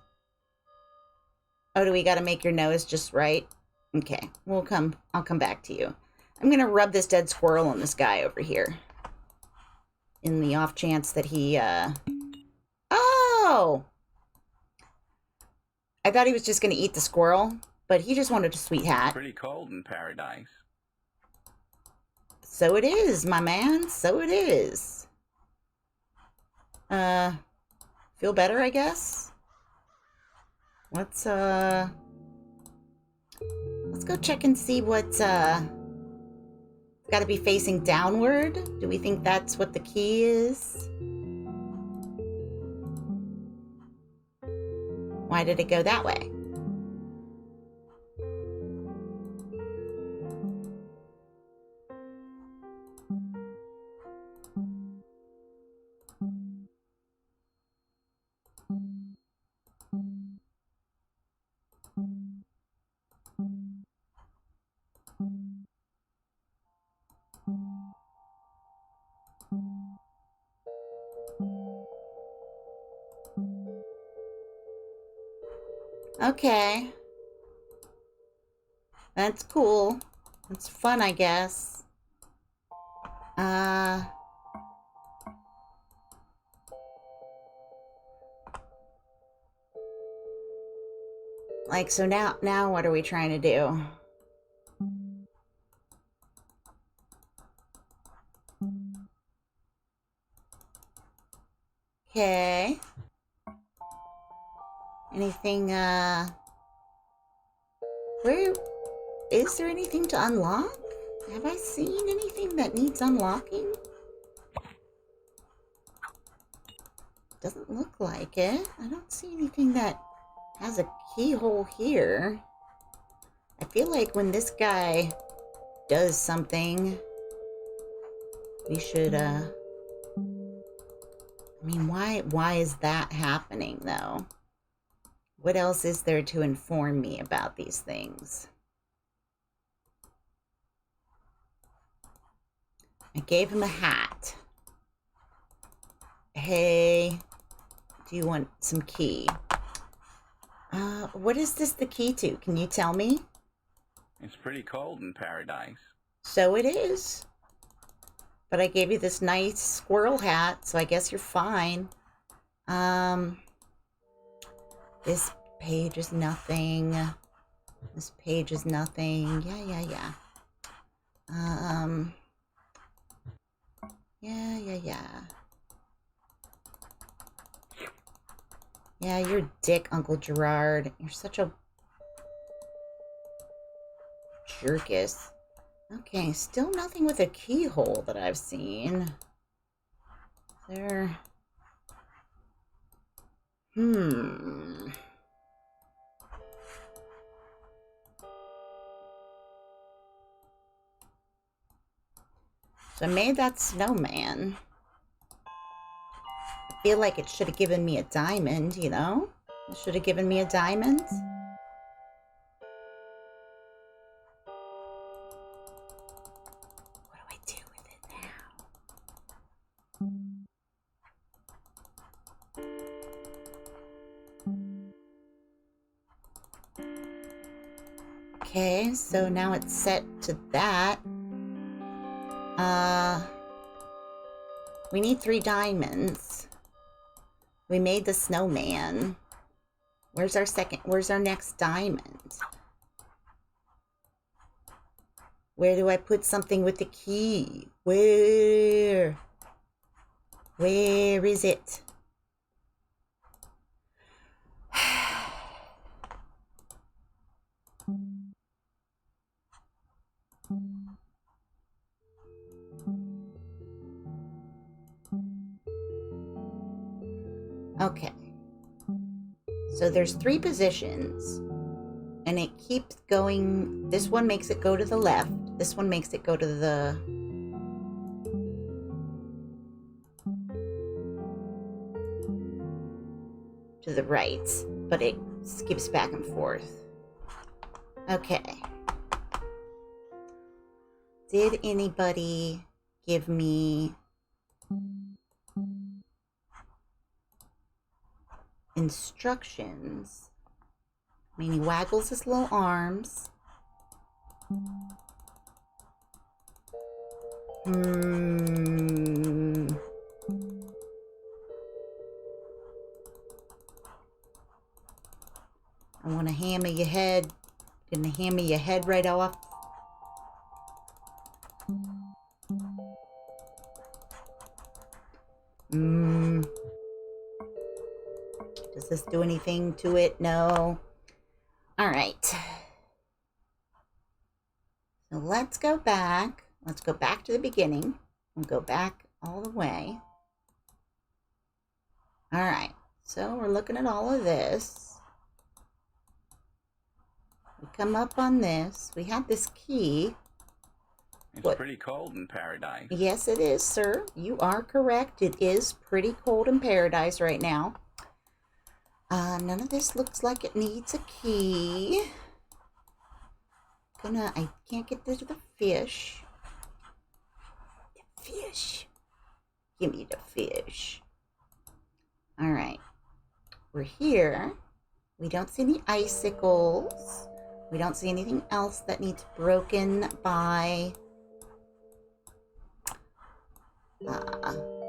Oh, do we gotta make your nose just right? Okay, I'll come back to you. I'm gonna rub this dead squirrel on this guy over here. In the off chance that he, Oh! I thought he was just gonna eat the squirrel, but he just wanted a sweet hat. Pretty cold in paradise. So it is, my man. So it is. Feel better, I guess? Let's go check and see what's, gotta be facing downward. Do we think that's what the key is? Why did it go that way? Okay. That's cool. That's fun, I guess. Like, so now what are we trying to do? Okay. Anything, where, is there anything to unlock? Have I seen anything that needs unlocking? Doesn't look like it. I don't see anything that has a keyhole here. I feel like when this guy does something, we should, I mean, why is that happening, though? What else is there to inform me about these things? I gave him a hat. Hey, do you want some key? What is this the key to? Can you tell me? It's pretty cold in paradise. So it is. But I gave you this nice squirrel hat, so I guess you're fine. This page is nothing. This page is nothing. Yeah. Yeah. Yeah, you're a dick, Uncle Gerard. You're such a jerkus. Okay, still nothing with a keyhole that I've seen. There. So I made that snowman. I feel like it should have given me a diamond, you know? It should have given me a diamond. What do I do with it now? Okay, so now it's set to that. We need 3 diamonds. We made the snowman. Where's our next diamond? Where do I put something with the key? Where is it? Okay. So there's 3 positions. And it keeps going. This one makes it go to the left. This one makes it go to the right, but it skips back and forth. Okay. Did anybody give me instructions? I mean, he waggles his little arms. I want to hammer your head. Gonna hammer your head right off. Does this do anything to it? No. All right. So let's go back. Let's go back to the beginning. We'll go back all the way. All right. So we're looking at all of this. We come up on this. We have this key. It's pretty cold in paradise. Yes, it is, sir. You are correct. It is pretty cold in paradise right now. None of this looks like it needs a key. I can't get to the fish. The fish. Give me the fish. All right. We're here. We don't see any icicles. We don't see anything else that needs broken by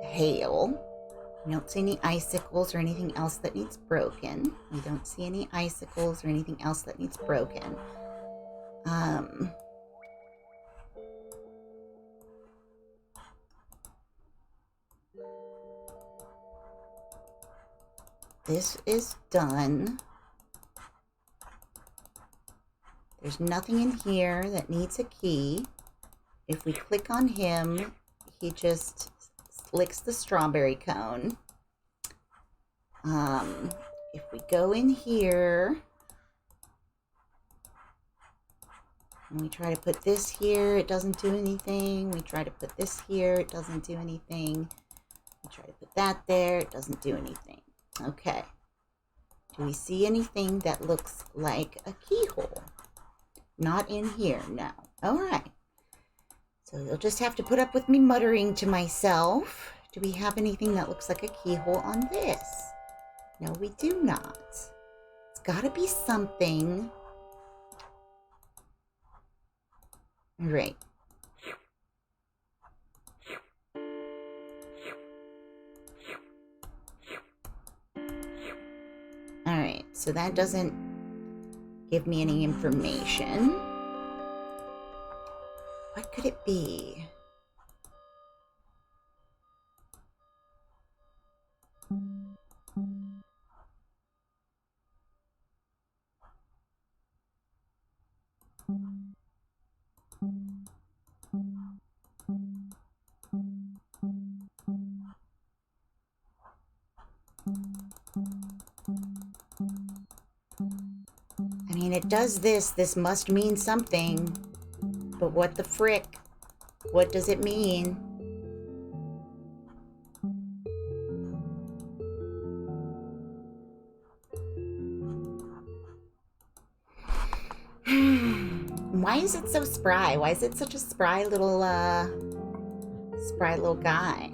hail. We don't see any icicles or anything else that needs broken. We don't see any icicles or anything else that needs broken. This is done. There's nothing in here that needs a key. If we click on him, he just licks the strawberry cone. If we go in here and we try to put this here, it doesn't do anything. We try to put this here, it doesn't do anything. We try to put that there, it doesn't do anything. Okay. Do we see anything that looks like a keyhole? Not in here, no. All right. So you'll just have to put up with me muttering to myself. Do we have anything that looks like a keyhole on this? No, we do not. It's got to be something. Right. All right, so that doesn't give me any information. What could it be? I mean, it does this. This must mean something. But what the frick? What does it mean? Why is it so spry? Why is it such a spry little guy?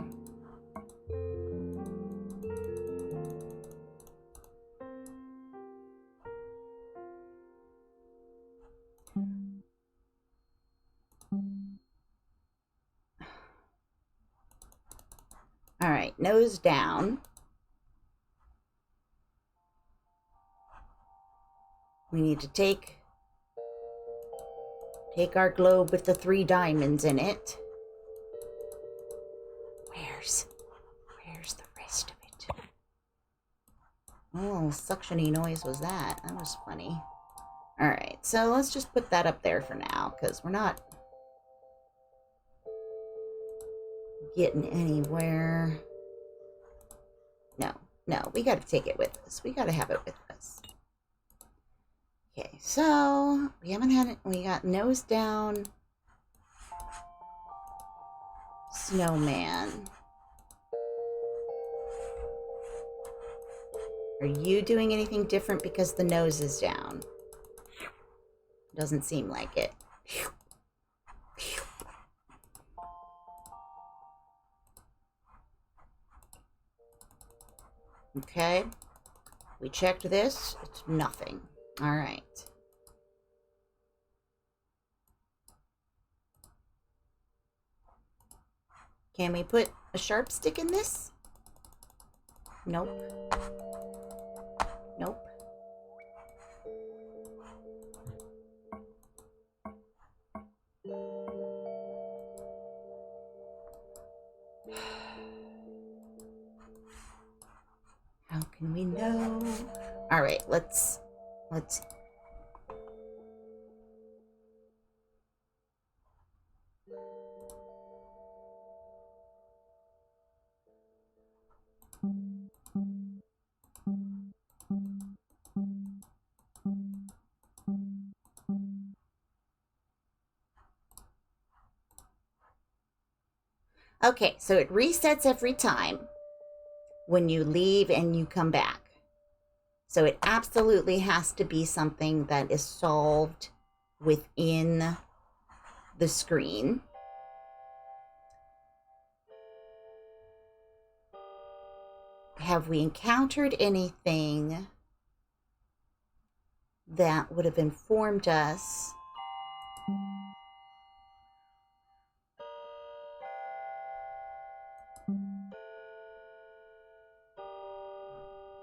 All right, nose down. We need to take our globe with the 3 diamonds in it. Where's the rest of it? Oh, suctiony noise was that. That was funny. All right, so let's just put that up there for now, because we're not getting anywhere. No, we got to take it with us. We got to have it with us. Okay, so we haven't had it. We got nose down. Snowman. Are you doing anything different because the nose is down? Doesn't seem like it. Okay. We checked this. It's nothing. All right. Can we put a sharp stick in this? Nope. Nope. How can we know? All right, let's. Okay, so it resets every time when you leave and you come back. So it absolutely has to be something that is solved within the screen. Have we encountered anything that would have informed us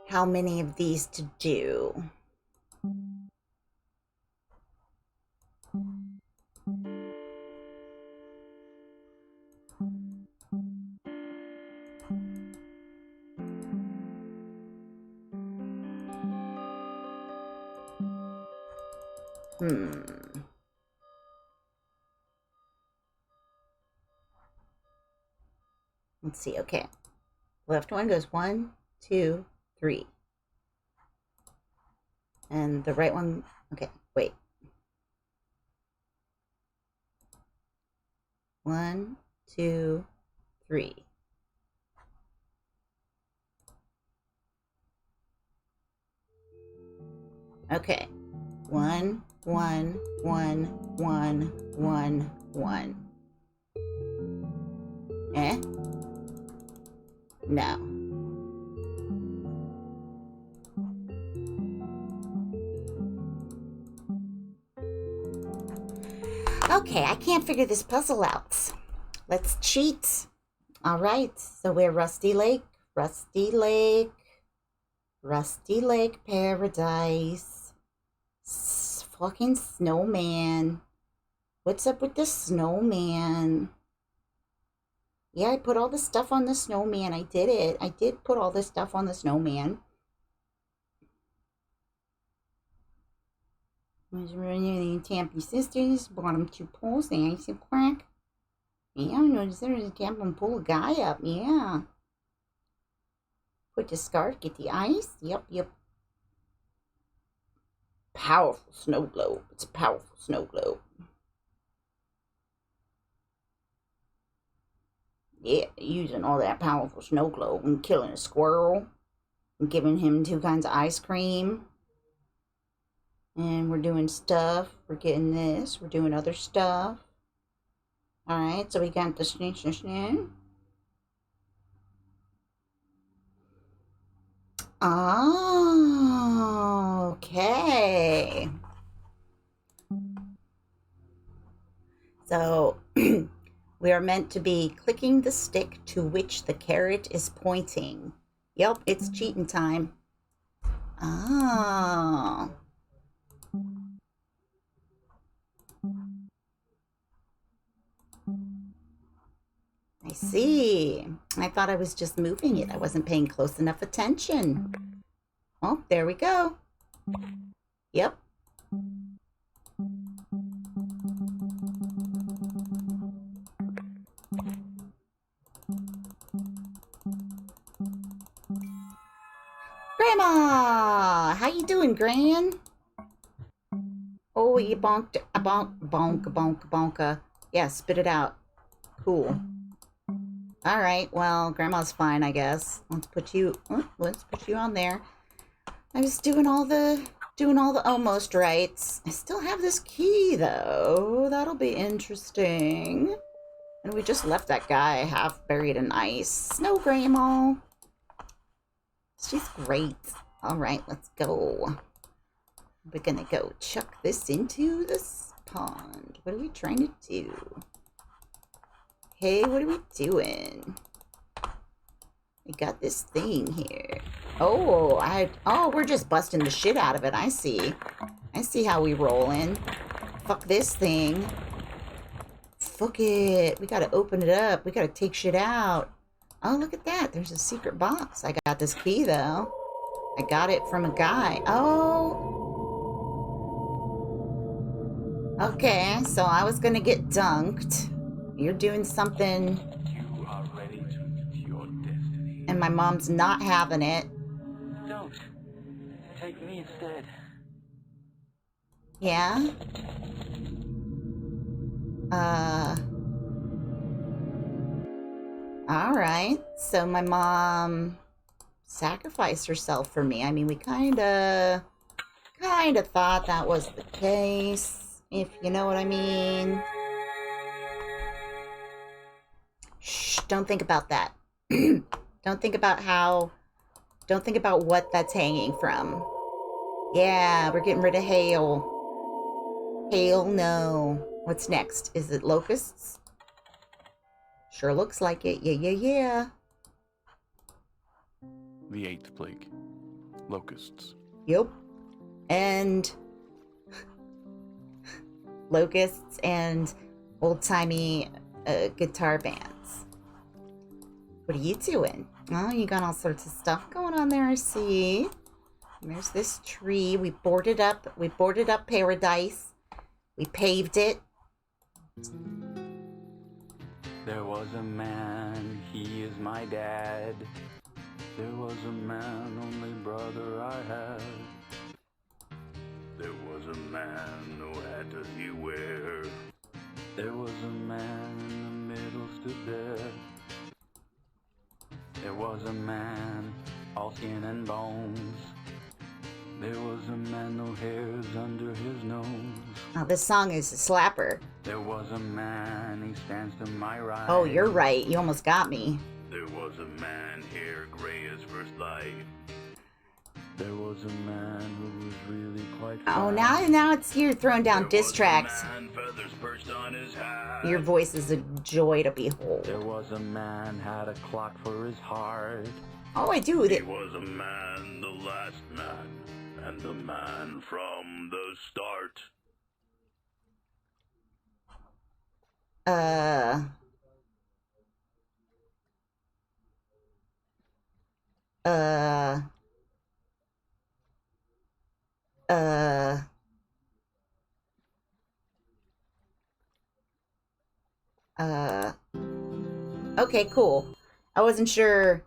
how many of these to do? Let's see. Okay. Left one goes 1, 2, 3. And the right one, okay, wait. 1, 2, 3. Okay. 1, 1, 1, 1, 1, 1. Eh? No. Okay, I can't figure this puzzle out. Let's cheat. All right, so we're Rusty Lake, Rusty Lake, Rusty Lake Paradise. Fucking snowman. What's up with the snowman? Yeah, I put all the stuff on the snowman. I did it. I did put all the stuff on the snowman. Tampy Sisters, bottom 2 poles, the ice and crack. Yeah, I noticed there is a camp and pull a guy up. Yeah. Put the scarf, get the ice. Yep. Powerful snow globe. It's a powerful snow globe. Yeah, using all that powerful snow globe and killing a squirrel and giving him 2 kinds of ice cream. And we're doing stuff. We're getting this. We're doing other stuff. Alright, so we got the snoo. Oh, okay. So we are meant to be clicking the stick to which the carrot is pointing. Yep, it's cheating time. Oh. I see. I thought I was just moving it. I wasn't paying close enough attention. Oh, there we go. Yep. Grandma! How you doing, Gran? Oh, you bonked. A bonka. Yeah, spit it out. Cool. All right. Well, Grandma's fine, I guess. Let's put you on there. I was doing all the almost rights. I still have this key though. That'll be interesting. And we just left that guy half buried in ice. No, Grandma. She's great. All right, let's go. We're gonna go chuck this into this pond. What are we trying to do? Hey, what are we doing? We got this thing here. Oh, we're just busting the shit out of it. I see how we rollin'. Fuck this thing. Fuck it. We gotta open it up. We gotta take shit out. Oh, look at that. There's a secret box. I got this key, though. I got it from a guy. Oh. Okay, so I was gonna get dunked. You're doing something. You are ready to meet your destiny. And my mom's not having it. Don't. Take me instead. Yeah? Alright. So my mom sacrificed herself for me. I mean, we kinda thought that was the case, if you know what I mean. Shh, don't think about that. Don't think about what that's hanging from. Yeah, we're getting rid of Hale. Hale, no. What's next? Is it locusts? Sure looks like it. Yeah. The 8th plague. Locusts. Yep. And locusts and old-timey guitar bands. What are you doing? Oh, you got all sorts of stuff going on there, I see. And there's this tree. We boarded up paradise. We paved it. There was a man, he is my dad. There was a man, only brother I had. There was a man, no hat does he wear. There was a man in the middle stood there. There was a man, all skin and bones. There was a man, no hairs under his nose. Oh, this song is a slapper. There was a man, he stands to my right. Oh, you're right. You almost got me. There was a man, hair gray as first light. There was a man who was really quite Oh, fine. now it's you're throwing down There diss was a tracks. man, feathers perched on his hat. Your voice is a joy to behold. There was a man, had a clock for his heart. Oh, I do. He was a man, the last man, and the man from the start. Okay, cool. I wasn't sure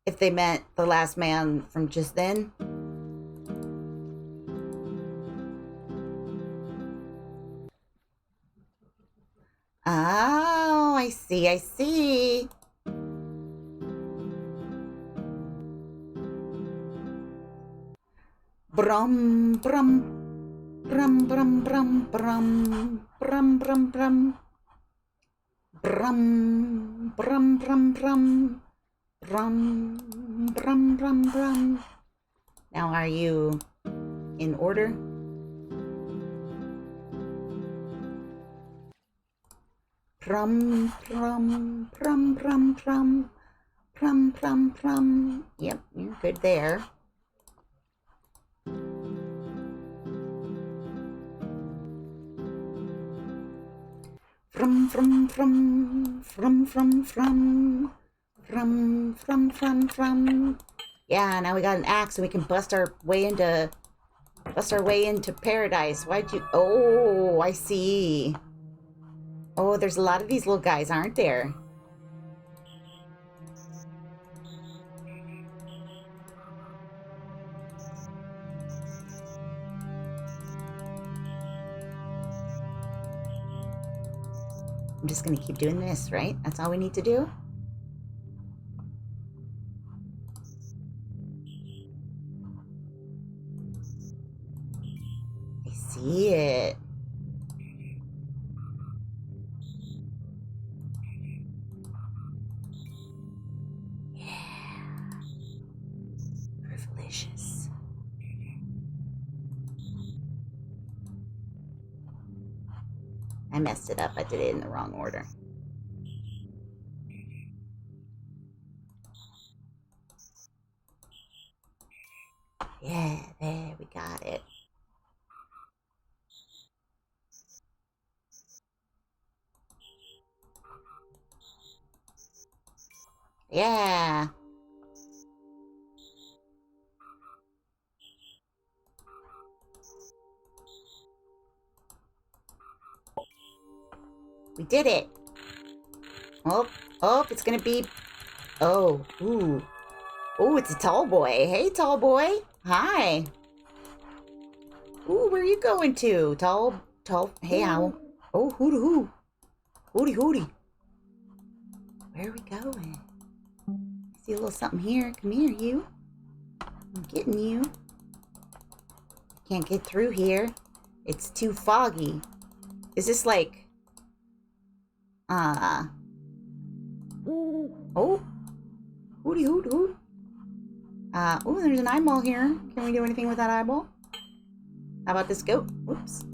if they meant the last man from just then. Oh, I see. Brum, brum. Brum, brum, brum, brum. Brum, brum, brum. Brum, brum, brum, brum. Brum, brum, brum, brum. Now, are you in order? Prum, prum, prum, prum, prum. Prum, prum, prum. Yep, you're good there. From, from, from, from, from, from, from, from, from. Yeah, now we got an axe and we can bust our way into paradise. Why'd you? Oh, I see. Oh, there's a lot of these little guys, aren't there? I'm just gonna keep doing this, right? That's all we need to do? I see it. Yeah. Privilegious. I messed it up. I did it in the wrong order. Yeah, there, we got it. Yeah. We did it. Oh, it's gonna be... Oh, ooh. Ooh, it's a tall boy. Hey, tall boy. Hi. Ooh, where are you going to? Tall... Hey, owl. Oh, hoo-hoo. Hooty. Where are we going? I see a little something here. Come here, you. I'm getting you. Can't get through here. It's too foggy. Is this like... Oh. Hooty hoot hoot. Oh, there's an eyeball here. Can we do anything with that eyeball? How about this goat? Whoops.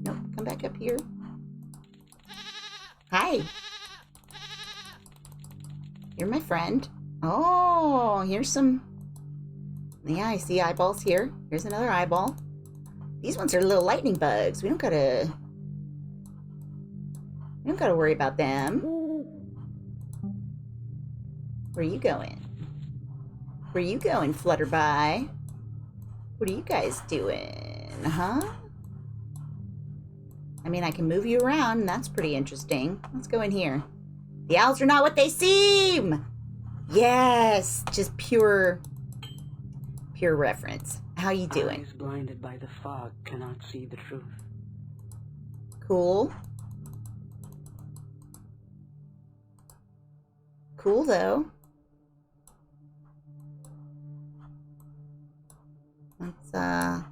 Nope, come back up here. Hi. You're my friend. Oh, here's some... Yeah, I see eyeballs here. Here's another eyeball. These ones are little lightning bugs. We don't gotta worry about them. Where are you going? Where are you going, Flutterby? What are you guys doing, huh? I mean, I can move you around, and that's pretty interesting. Let's go in here. The owls are not what they seem! Yes! Just pure reference. How you doing? Eyes blinded by the fog cannot see the truth. Cool. Cool, though. Let's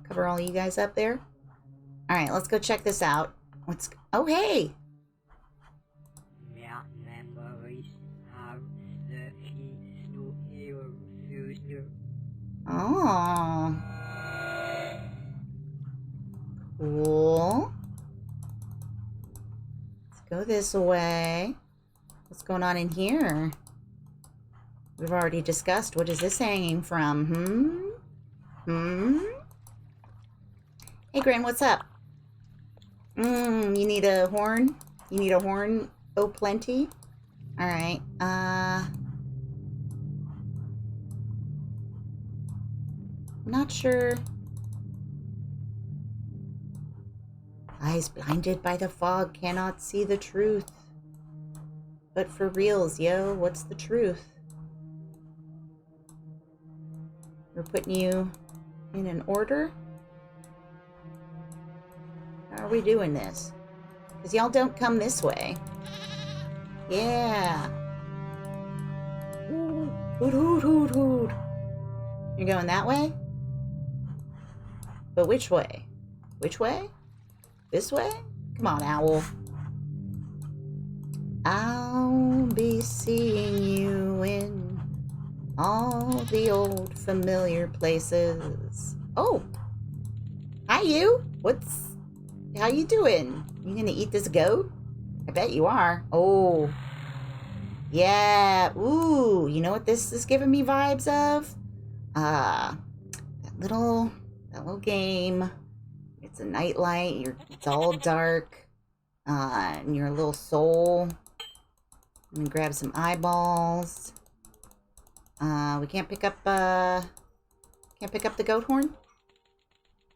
cover all you guys up there. All right, let's go check this out. Oh, hey! Oh. Cool. Let's go this way. What's going on in here? We've already discussed. What is this hanging from? Hey, Grin, what's up? You need a horn? You need a horn? Oh, plenty? Alright, not sure. Eyes blinded by the fog cannot see the truth. But for reals, yo, what's the truth? We're putting you in an order? How are we doing this? Because y'all don't come this way. Yeah. Hoot, hoot, hoot, hoot. You're going that way? But which way? Which way? This way? Come on, owl. I'll be seeing you in all the old familiar places. Oh! Hi, you! How you doing? You gonna eat this goat? I bet you are. Oh. Yeah. Ooh, you know what this is giving me vibes of? That little game. It's a nightlight. It's all dark. And you're a little soul. I'm gonna grab some eyeballs. We can't pick up the goat horn?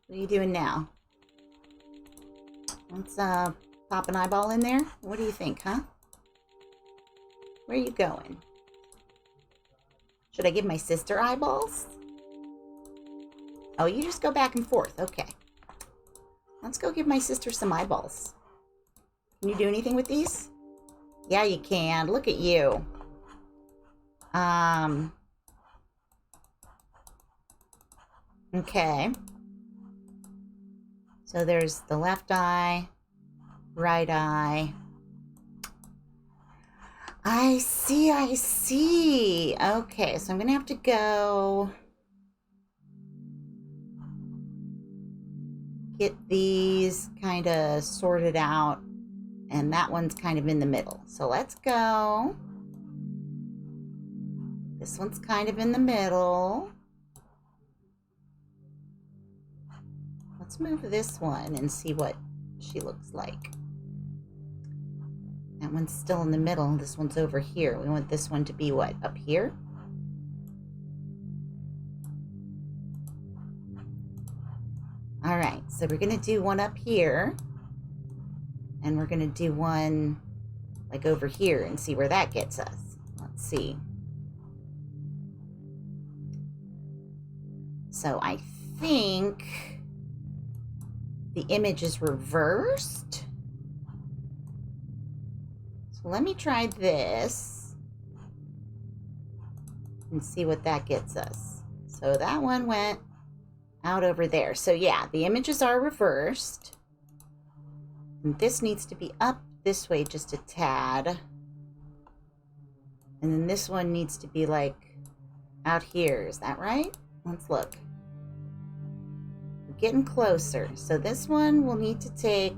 What are you doing now? Let's pop an eyeball in there. What do you think, huh? Where are you going? Should I give my sister eyeballs? Oh, you just go back and forth. Okay. Let's go give my sister some eyeballs. Can you do anything with these? Yeah, you can. Look at you. Okay. So there's the left eye, right eye. I see, I see. Okay, so I'm gonna have to go get these kind of sorted out, and that one's kind of in the middle. So let's go. This one's kind of in the middle. Let's move this one and see what she looks like. That one's still in the middle. This one's over here. We want this one to be what? Up here? All right, so we're gonna do one up here. And we're gonna do one like over here and see where that gets us. Let's see. So I think the image is reversed. So let me try this and see what that gets us. So that one went out over there. So yeah, the images are reversed. And this needs to be up this way just a tad. And then this one needs to be like out here. Is that right? Let's look. We're getting closer. So this one will need to take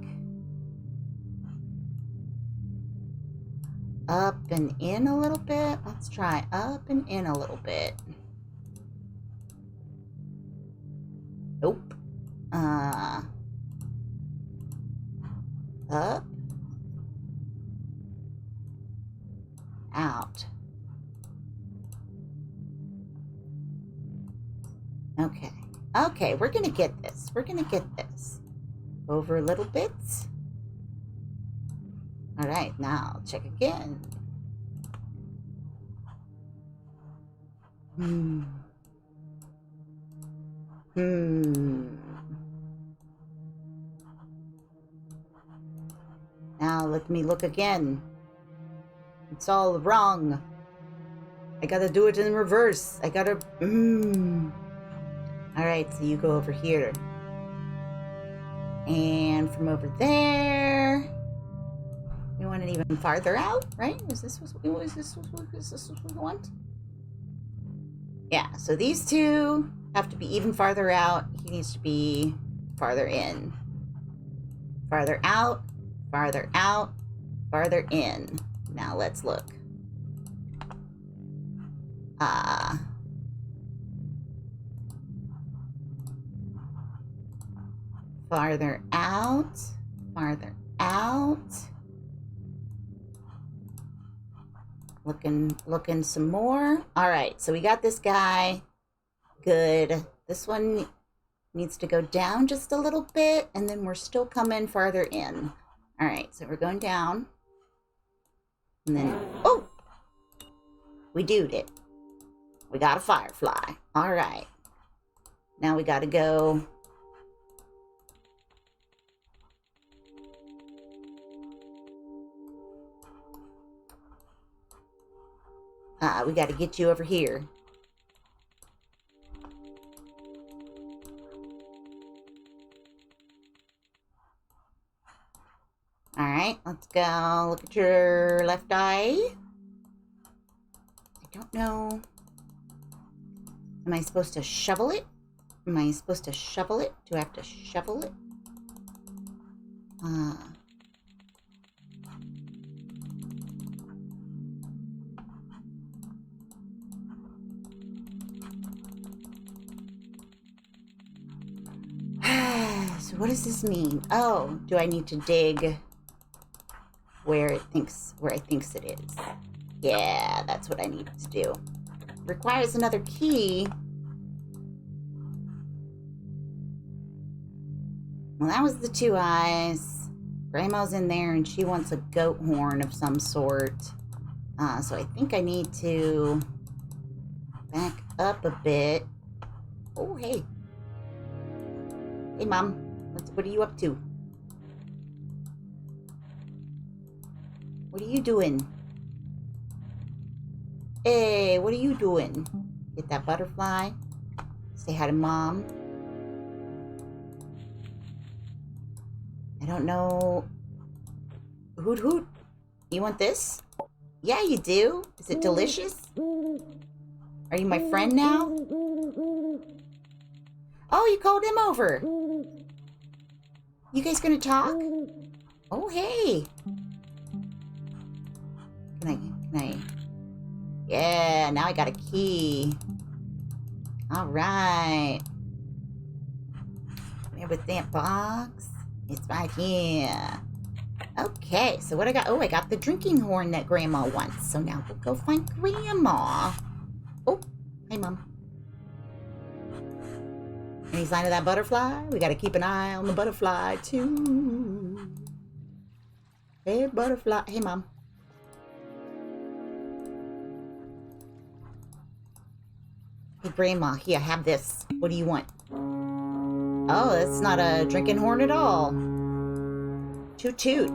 up and in a little bit. Let's try up and in a little bit. Nope. Up. Out. Okay. Okay, we're gonna get this. We're gonna get this. Over a little bit. All right, now check again. Now let me look again. It's all wrong. I gotta do it in reverse. I gotta... Alright, so you go over here. And from over there... We want it even farther out, right? Is this what we want? Yeah, so these two have to be even farther out. He needs to be farther in. Farther out, farther out, farther in. Now let's look. Farther out, farther out. Looking some more. All right, so we got this guy. Good. This one needs to go down just a little bit, and then we're still coming farther in. All right, so we're going down. And then, oh! We doed it. We got a firefly. All right. Now we got to go... we got to get you over here. All right, let's go. Look at your left eye. I don't know. Am I supposed to shovel it? Am I supposed to shovel it? Do I have to shovel it? So what does this mean? Oh, do I need to dig where I thinks it is? Yeah, that's what I need to do. Requires another key. Well, that was the two eyes. Grandma's in there and she wants a goat horn of some sort. So I think I need to back up a bit. Oh, hey. Hey, Mom. What are you up to? What are you doing? Hey, what are you doing? Get that butterfly. Say hi to Mom. I don't know. Hoot hoot. You want this? Yeah, you do. Is it delicious? Are you my friend now? Oh, you called him over. You guys gonna talk? Oh, hey. Can I? Yeah, now I got a key. All right. Where was that box? It's right here. Okay, so what I got? Oh, I got the drinking horn that Grandma wants. So now we'll go find Grandma. Oh, hey, Mom. Any sign of that butterfly? We got to keep an eye on the butterfly, too. Hey, butterfly. Hey, Mom. Hey, Grandma. Here, have this. What do you want? Oh, that's not a drinking horn at all. Toot toot.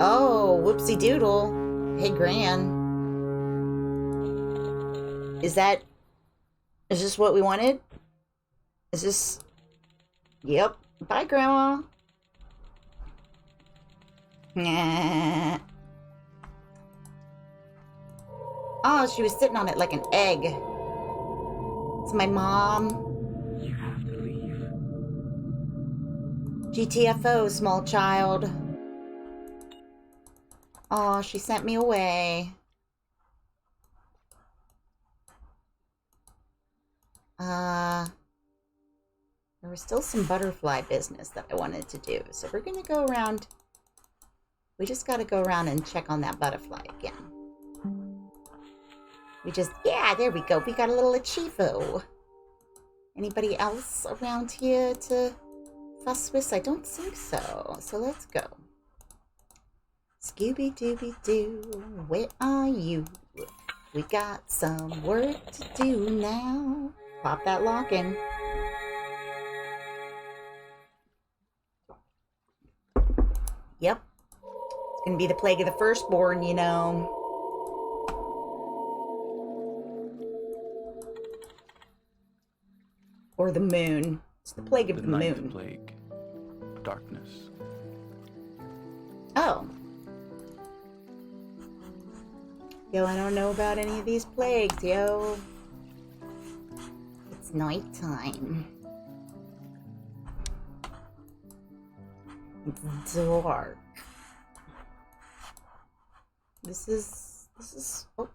Oh, whoopsie doodle. Hey, Gran. Is this what we wanted? Is this... Yep. Bye, Grandma. Nah. Oh, she was sitting on it like an egg. It's my mom. You have to leave. GTFO, small child. Oh, she sent me away. There was still some butterfly business that I wanted to do. So we're going to go around. We just got to go around and check on that butterfly again. Yeah, there we go. We got a little achievo. Anybody else around here to fuss with? I don't think so. So let's go. Scooby-Dooby-Doo, where are you? We got some work to do now. Pop that lock in. Yep. It's gonna be the plague of the firstborn, you know. Or the moon. It's the plague of the ninth moon. plague. Darkness. Oh. Yo, I don't know about any of these plagues, yo. It's nighttime. It's dark. This is, oh.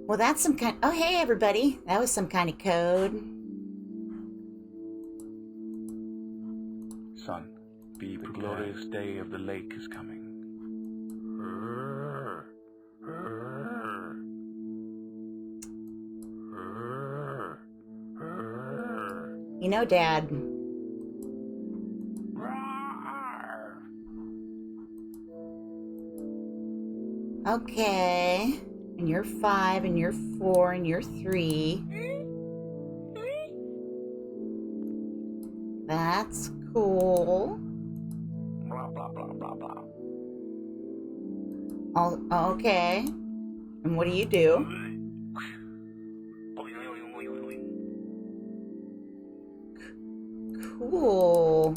Well, that's some kind... Oh, hey, everybody. That was some kind of code. Son, be the glorious day of the lake is coming. You know, Dad... Okay. And you're 5, and you're 4, and you're 3. That's cool. Blah, blah, blah, blah, blah. Oh, okay. And what do you do? Cool.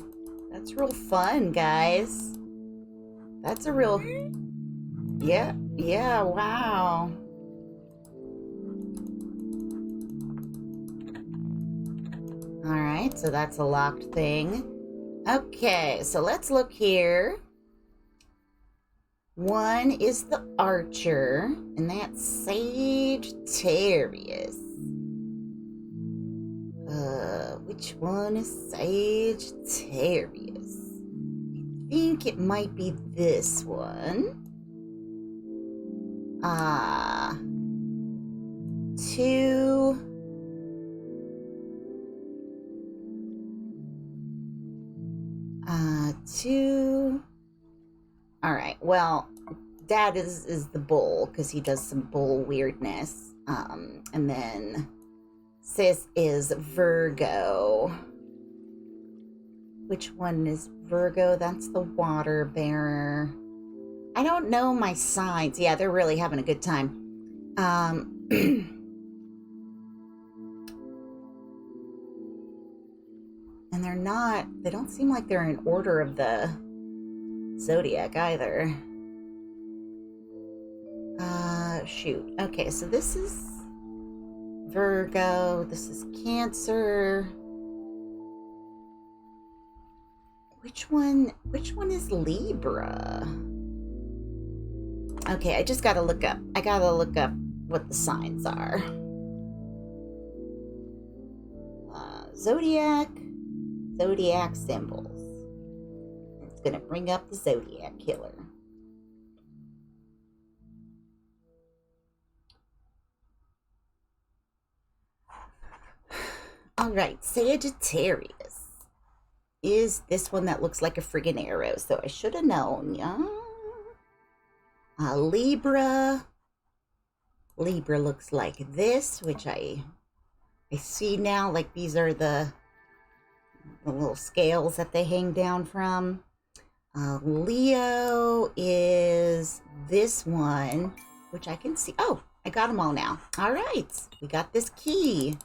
That's real fun, guys. That's a real... Yeah, wow. Alright, so that's a locked thing. Okay, so let's look here. 1 is the archer, and that's Sagittarius. Which one is Sagittarius? think it might be this one. 2. Two. All right. Well, Dad is the bull because he does some bull weirdness. And then Sis is Virgo. Which one is Virgo? That's the water bearer. I don't know my signs. Yeah, they're really having a good time. And they don't seem like they're in order of the zodiac either. Shoot. Okay, so this is Virgo. This is Cancer. Which one is Libra? Okay, I just gotta look up. I gotta look up what the signs are. Zodiac symbols. It's gonna bring up the Zodiac killer. All right, Sagittarius is this one that looks like a friggin' arrow, so I should have known, yeah. Libra looks like this, which I see now, like these are the little scales that they hang down from. Leo is this one, which I can see. Oh, I got them all now. All right, we got this key.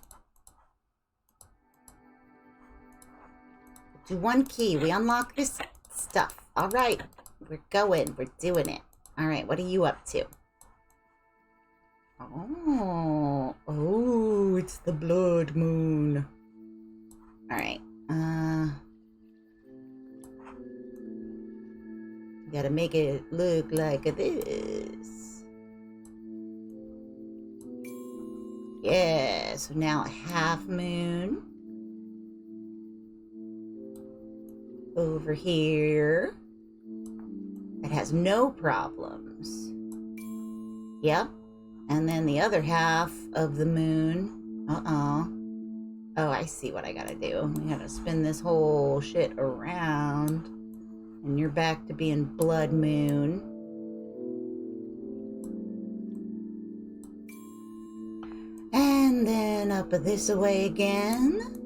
Do one key. We unlock this stuff. All right, we're going. We're doing it. All right, what are you up to? Oh, it's the blood moon. All right. Gotta make it look like this. Yeah, so now a half moon. Over here. It has no problems. Yep. And then the other half of the moon. Oh, I see what I gotta do. We gotta spin this whole shit around. And you're back to being blood moon. And then up this way again.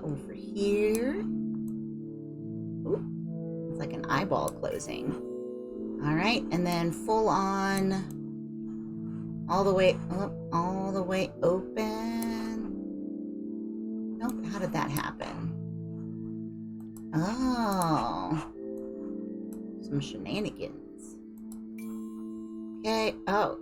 Over here. Ooh, it's like an eyeball closing. All right, and then full on. All the way up, all the way open. Nope, how did that happen? Oh. Some shenanigans. Okay, oh.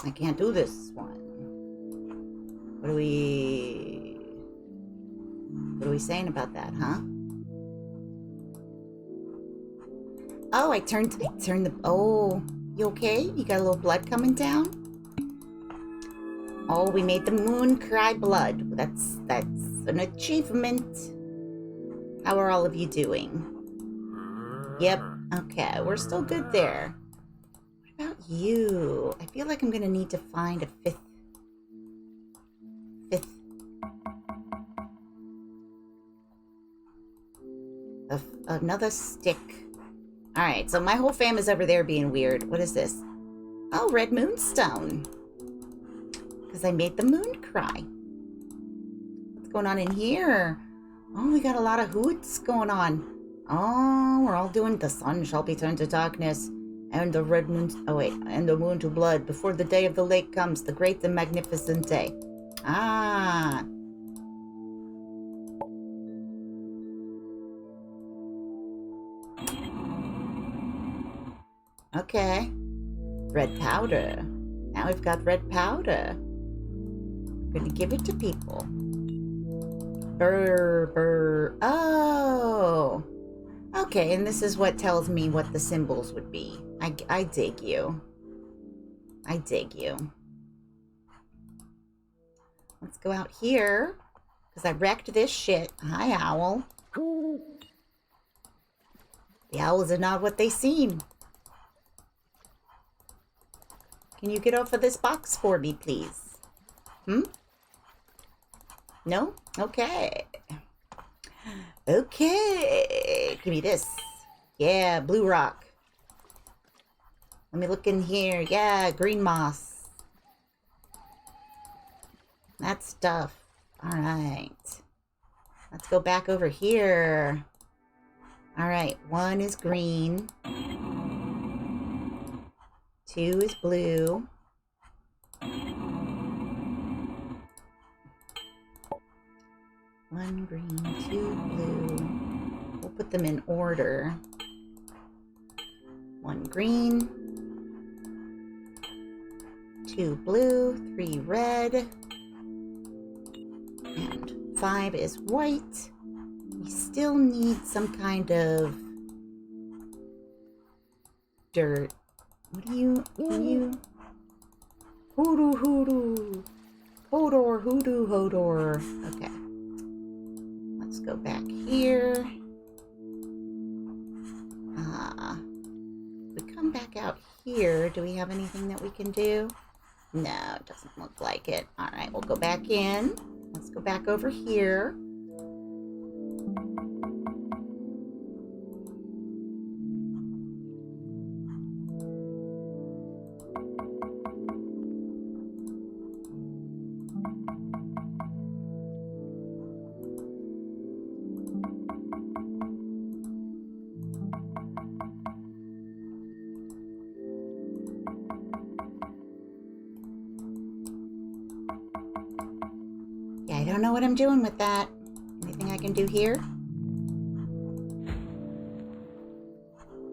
I can't do this one. What are we saying about that, huh? Oh, I turned the, oh, you okay? You got a little blood coming down? Oh, we made the moon cry blood. That's an achievement. How are all of you doing? Yep, okay, we're still good there. What about you? I feel like I'm gonna need to find a fifth. Another stick. Alright, so my whole fam is over there being weird. What is this? Oh, red moonstone. Because I made the moon cry. What's going on in here? Oh, we got a lot of hoots going on. Oh, we're all doing the sun shall be turned to darkness. And the red moon, oh wait, and the moon to blood before the day of the lake comes, the great and magnificent day. Ah. Okay. Red powder. Now we've got red powder. We're gonna give it to people. Burr. Oh. Okay, and this is what tells me what the symbols would be. I dig you. I dig you. Let's go out here, because I wrecked this shit. Hi, owl. The owls are not what they seem. Can you get off of this box for me, please? No? Okay. Okay. Give me this. Yeah, blue rock. Let me look in here. Yeah, green moss. That stuff. All right. Let's go back over here. All right. 1 is green. 2 is blue. 1 green, 2 blue. We'll put them in order. 1 green, 2 blue, 3 red, and 5 is white. We still need some kind of dirt. What do you? Hoodoo, hoodoo. Hodor, hoodoo, hodor. Okay. Let's go back here. We come back out here. Do we have anything that we can do? No, it doesn't look like it. All right, we'll go back in. Let's go back over here. Yeah, I don't know what I'm doing with that. Anything I can do here?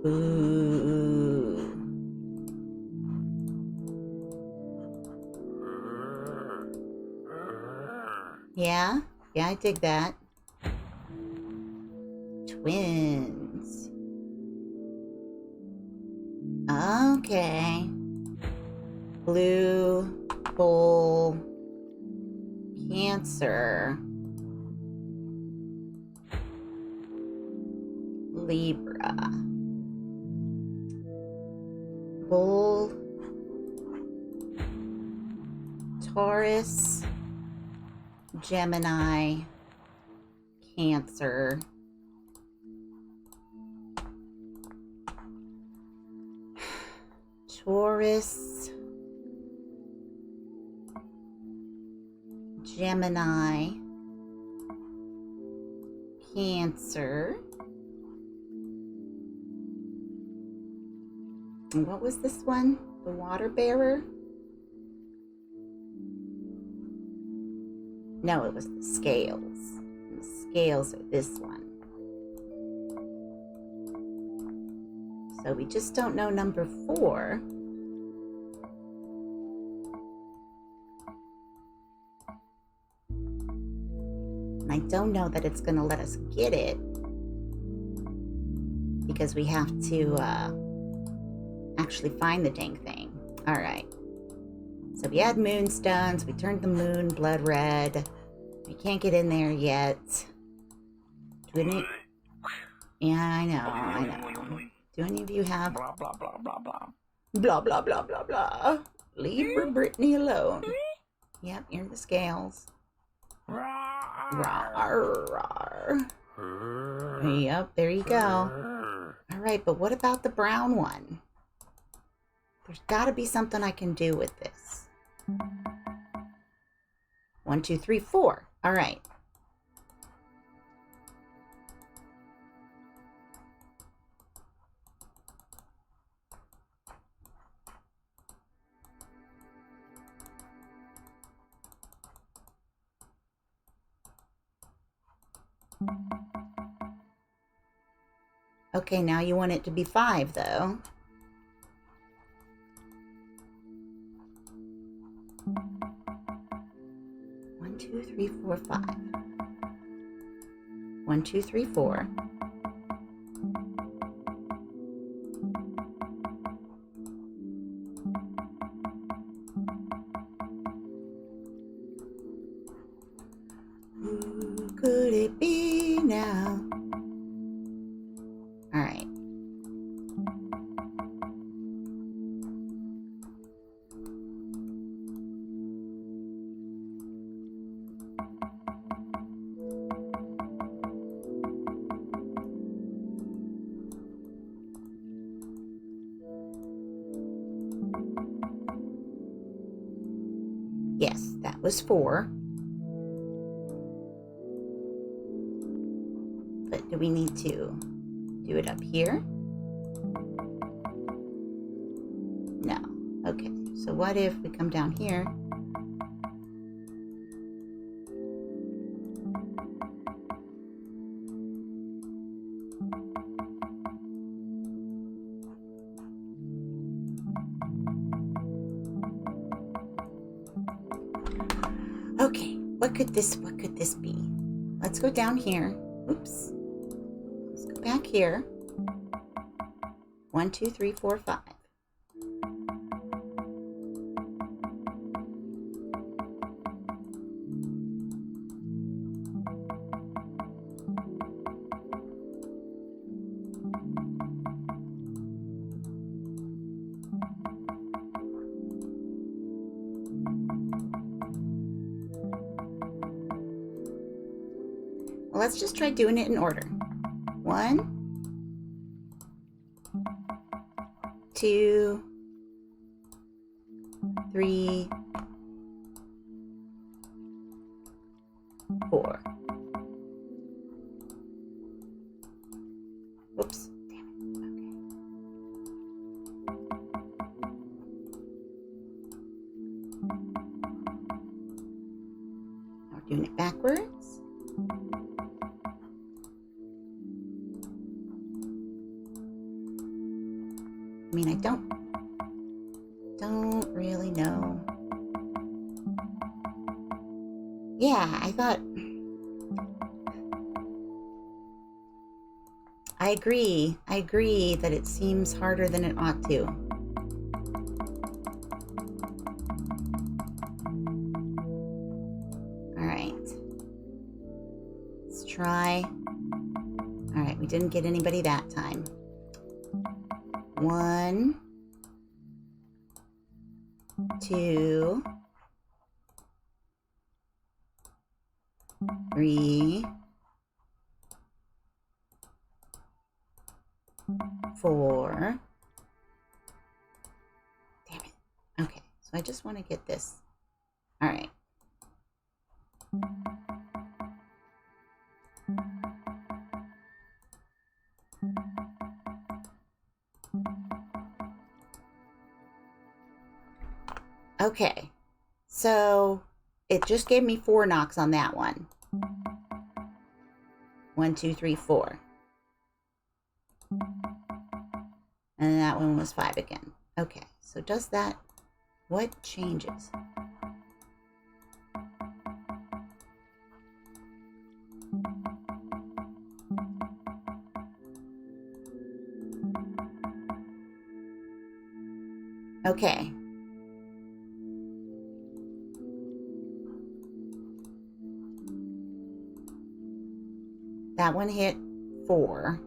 Ooh. Yeah, I dig that. Twins. Okay. Blue, bull, Cancer, Libra, Bull, Taurus, Gemini, Cancer, Taurus, Gemini, Cancer. And what was this one? The water bearer? No, it was the scales. The scales are this one. So we just don't know number 4. And I don't know that it's going to let us get it because we have to actually find the dang thing. All right. So we had moonstones. We turned the moon blood red. We can't get in there yet. Do any... Yeah, I know. Do any of you have... Blah, blah, blah, blah, blah. Blah, blah, blah, blah, blah. Leave Brittany alone. Yep, you're the scales. Rawr, rawr. Yep, there you go. All right, but what about the brown one? There's got to be something I can do with this. 1, 2, 3, 4. All right. Okay, now you want it to be 5, though. One, two, three, four, 5. 1, 2, 3, 4. Who could it be now? All right. Yes, that was 4. But do we need to do it up here? No. Okay, so what if we come down here? Okay, what could this be? Let's go down here. Oops. Let's go back here. 1, 2, 3, 4, 5. Well, let's just try doing it in order. 1, 2, 3, 4. Oops. Damn it. Okay. Now we're doing it backwards. I mean, I don't really know. Yeah, I thought... I agree that it seems harder than it ought to. All right. Let's try. All right, we didn't get anybody that time. 1, 2, 3, 4. Damn it. Okay, so I just want to get this. All right. Okay, so it just gave me 4 knocks on that one. 1, 2, 3, 4. And that one was 5 again. Okay, so does that... What changes? Okay. That one hit 4.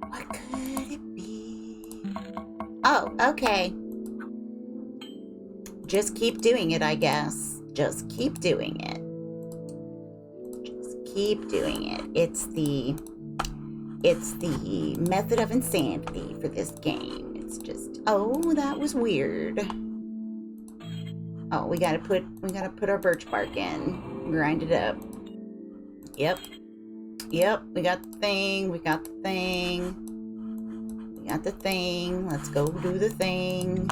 What could it be? Oh, okay. Just keep doing it, I guess. Just keep doing it. Just keep doing it. It's the method of insanity for this game. It's just, oh, that was weird. Oh, we gotta put our birch bark in. Grind it up. Yep. Yep, we got the thing. We got the thing. Let's go do the thing.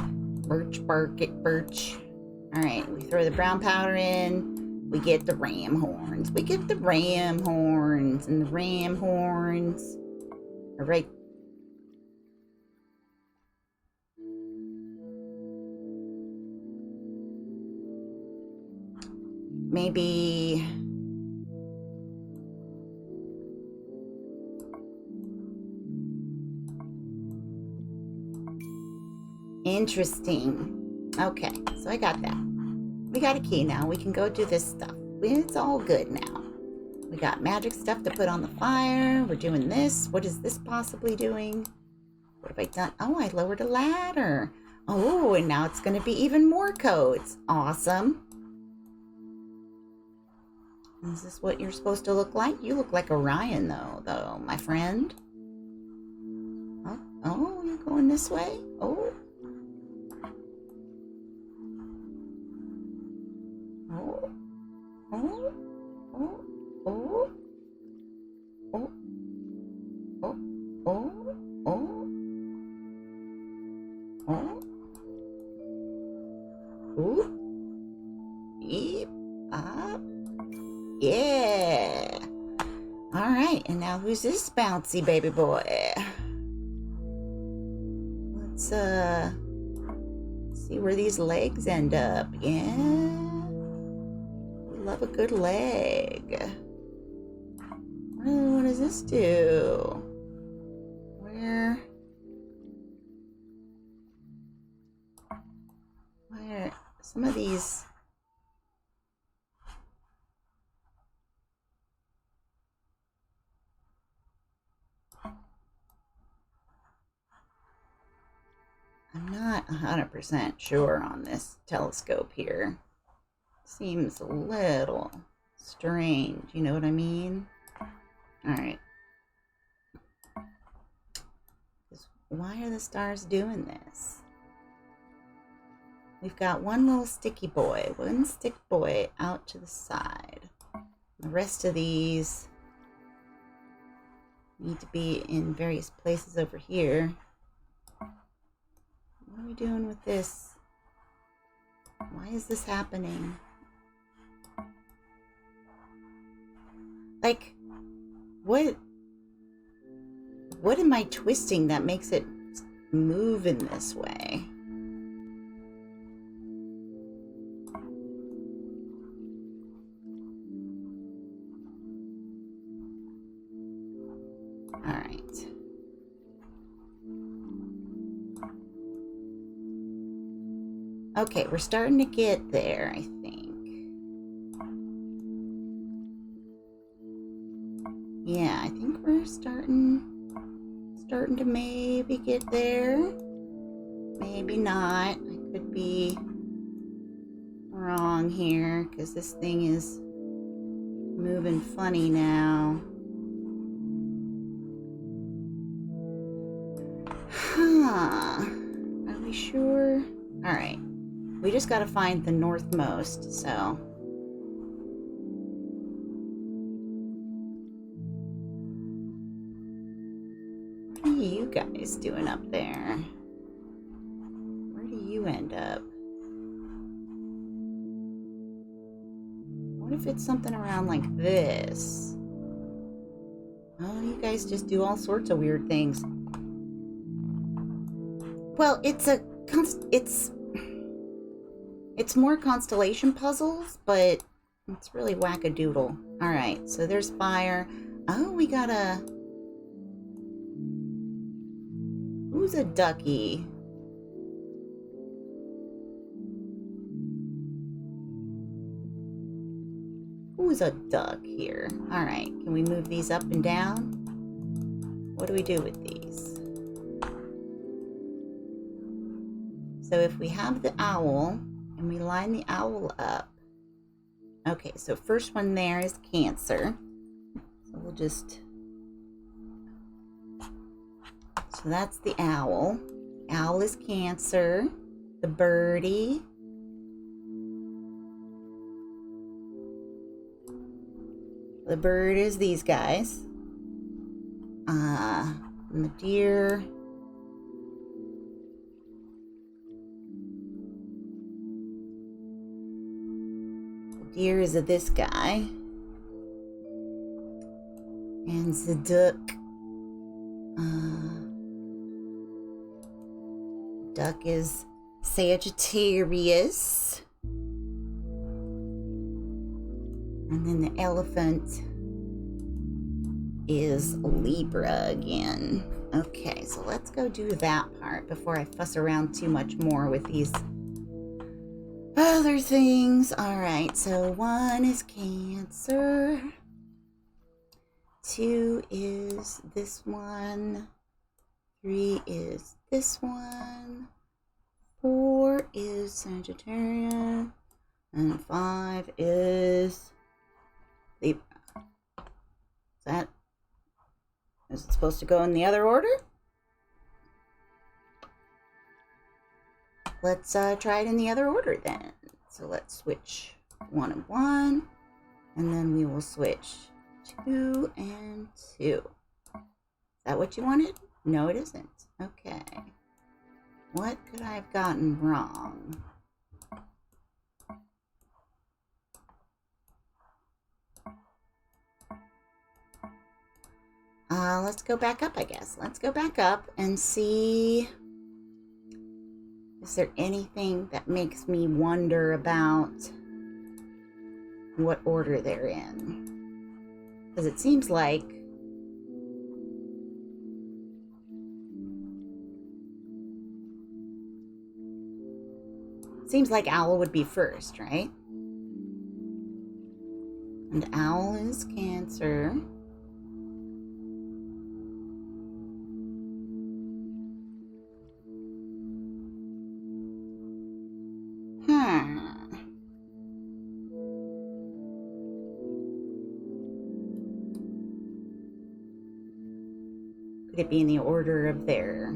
Birch, birch. All right, we throw the brown powder in. We get the ram horns. We get the ram horns. And the ram horns are right. Maybe... Interesting. Okay, so I got that. We got a key now. We can go do this stuff. It's all good now. We got magic stuff to put on the fire. We're doing this. What is this possibly doing? What have I done? Oh, I lowered a ladder. Oh, and now it's going to be even more codes. Awesome. Is this what you're supposed to look like? You look like Orion, though, my friend. Oh, you're going this way? Oh. Oh. Oh. Oh. Oh. Oh. Oh. Oh. Oh. Oh. Ooh. Eep. Up. Yeah. All right, and now who's this bouncy baby boy? Let's see where these legs end up. Yeah. We love a good leg. What does this do? Where some of these... I'm not 100% sure on this telescope here. Seems a little strange, you know what I mean? Alright. Why are the stars doing this? We've got one little sticky boy, one stick boy out to the side. The rest of these need to be in various places over here. What are we doing with this? Why is this happening? Like, what am I twisting that makes it move in this way? All right. Okay, we're starting to get there, I think. Yeah, I think we're starting to maybe get there. Maybe not. I could be wrong here because this thing is moving funny now. Huh. Are we sure? All right. We just got to find the northmost, so. What are you guys doing up there? Where do you end up? What if it's something around like this? Oh, you guys just do all sorts of weird things. Well, it's more constellation puzzles, but it's really wackadoodle. All right, so there's fire. Oh, we got a... Who's a ducky? Who's a duck here? All right, can we move these up and down? What do we do with these? So if we have the owl, and we line the owl up. Okay, so first one there is Cancer. So we'll just... So that's the owl. The owl is Cancer. The birdie. The bird is these guys. And the deer... Deer is this guy. And the duck. Duck is Sagittarius. And then the elephant is Libra again. Okay, so let's go do that part before I fuss around too much more with these other things. All right, so 1 is Cancer. 2 is this one. 3 is this one. 4 is Sagittarius. And 5 is Libra. Is it supposed to go in the other order? Let's try it in the other order then. So let's switch 1 and 1. And then we will switch 2 and 2. Is that what you wanted? No, it isn't. Okay. What could I have gotten wrong? Let's go back up, I guess. Let's go back up and see, is there anything that makes me wonder about what order they're in? Because it seems like Owl would be first, right? And Owl is Cancer. Could it be in the order of their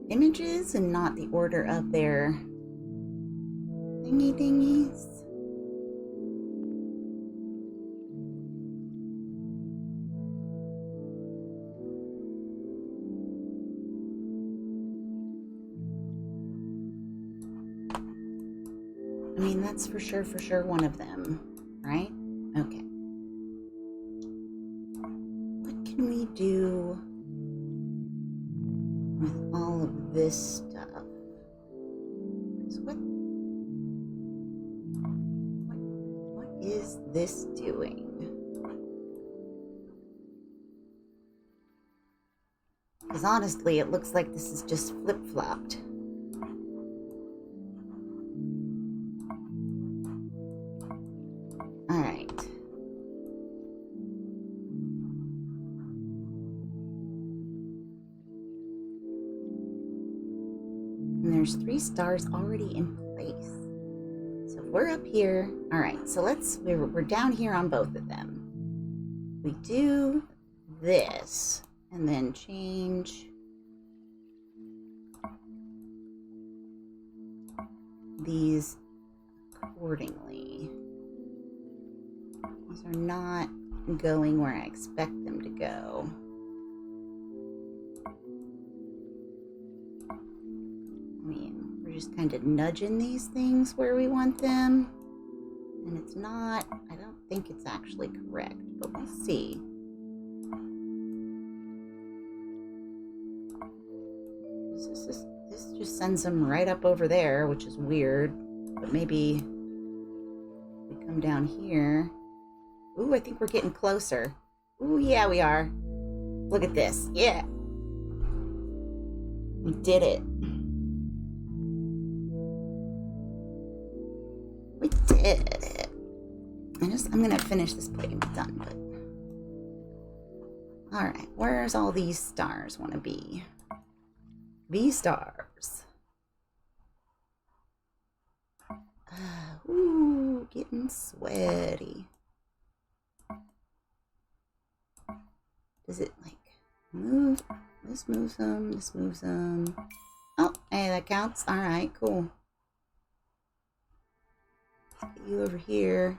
images and not the order of their thingies? I mean, that's for sure one of them, right? Okay. What can we do with all of this stuff? So what is this doing? Because honestly, it looks like this is just flip-flopped. There's 3 stars already in place. So we're up here. All right, so we're down here on both of them. We do this and then change these accordingly. These are not going where I expect them to go. Just kind of nudging these things where we want them, and it's not, I don't think it's actually correct, but we'll see. This just sends them right up over there, which is weird, but maybe we come down here. Ooh, I think we're getting closer. Ooh, yeah, we are. Look at this. Yeah, we did it. We did it. I'm gonna finish this plate and be done, but alright, where's all these stars wanna be? V-stars. Ooh, getting sweaty. Does it like move? This moves them, this moves them. Oh, hey, that counts. Alright, cool. Get you over here.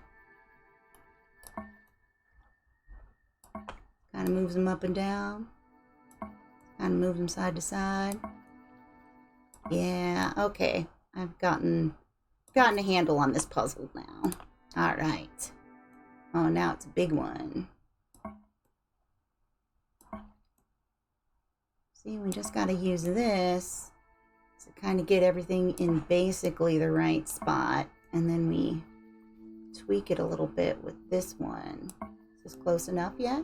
Kind of moves them up and down. Kind of moves them side to side. Yeah, okay. I've gotten a handle on this puzzle now. All right. Oh, now it's a big one. See, we just got to use this to kind of get everything in basically the right spot. And then we tweak it a little bit with this one. Is this close enough yet?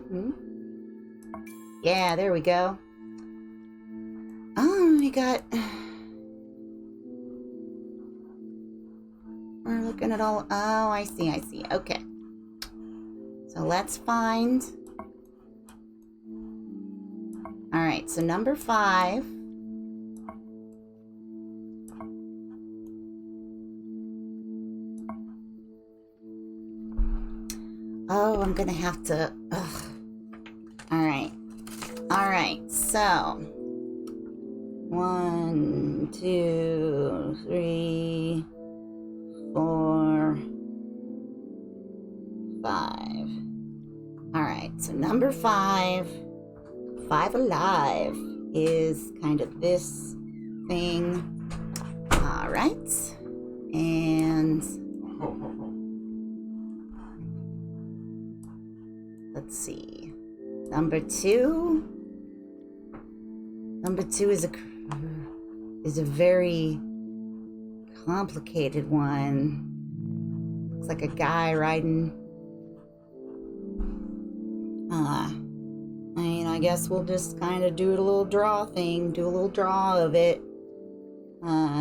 Yeah, there we go. Oh, we got... We're looking at all... Oh, I see. Okay. So let's find... All right, so number 5. Oh, I'm gonna have to... Ugh. All right, so... 1, 2, 3, 4, 5. All right, so number 5 Alive is kind of this thing. All right, and let's see. Number 2 is a very complicated one. Looks like a guy riding. I guess we'll just kind of do a little draw thing, do a little draw of it.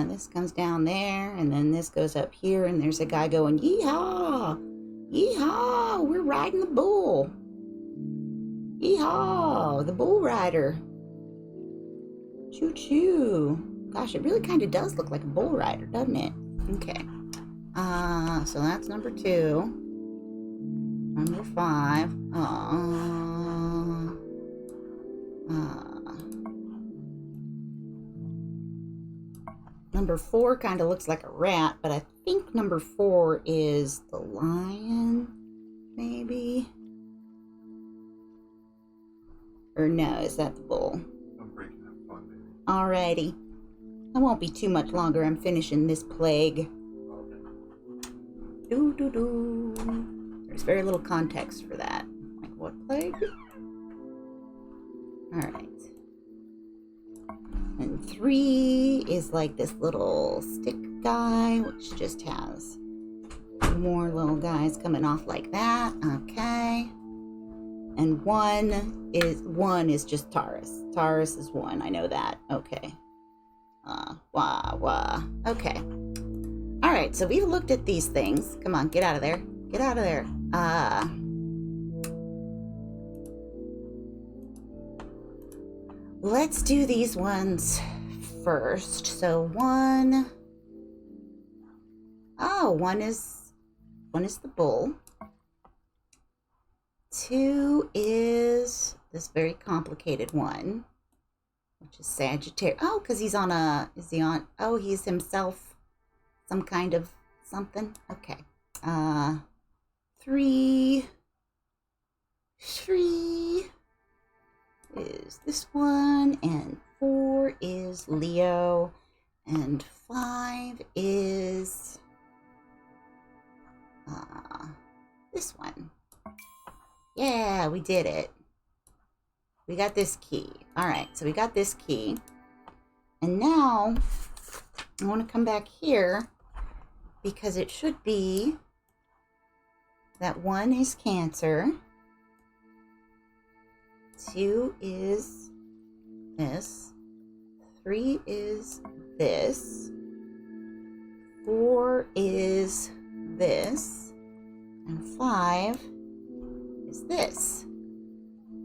This comes down there, and then this goes up here, and there's a guy going, yeehaw! Yeehaw! We're riding the bull! Yeehaw! The bull rider! Choo-choo! Gosh, it really kind of does look like a bull rider, doesn't it? Okay. So that's number 2. Number 5. Number 4 kind of looks like a rat, but I think number 4 is the lion, maybe? Or no, is that the bull? I'm breaking up fun, baby. Alrighty. I won't be too much longer. I'm finishing this plague. Do. There's very little context for that. Like, what plague? Alright. And 3 is like this little stick guy, which just has more little guys coming off like that. Okay. And 1 is just Taurus. Taurus is 1. I know that. Okay. Okay. All right. So we've looked at these things. Come on, get out of there. Get out of there. Let's do these ones first. So 1. Oh, 1 is the bull. 2 is this very complicated one, which is Sagittarius. Oh, because he's he's himself some kind of something. Okay. 3 is this one, and 4 is Leo, and 5 is this one. Yeah, we did it. We got this key. All right, so we got this key. And now I want to come back here because it should be that 1 is Cancer. 2 is this. 3 is this. 4 is this. And 5 is this.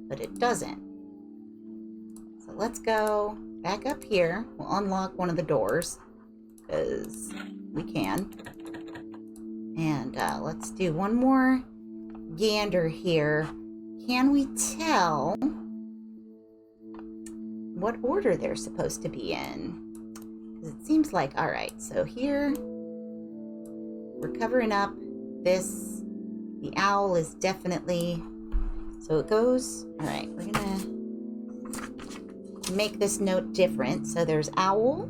But it doesn't. So let's go back up here. We'll unlock one of the doors because we can. And let's do one more gander here. Can we tell what order they're supposed to be in? Because it seems like, all right, so here we're covering up this. The owl is definitely, so it goes, all right, we're gonna make this note different. So there's owl,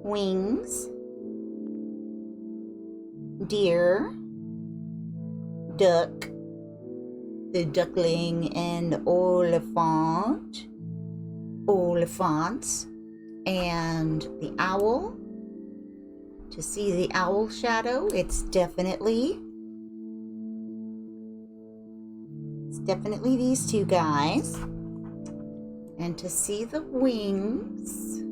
wings, deer, duck, the duckling and oliphant, oliphants, and the owl. To see the owl shadow, it's definitely these two guys. And to see the wings,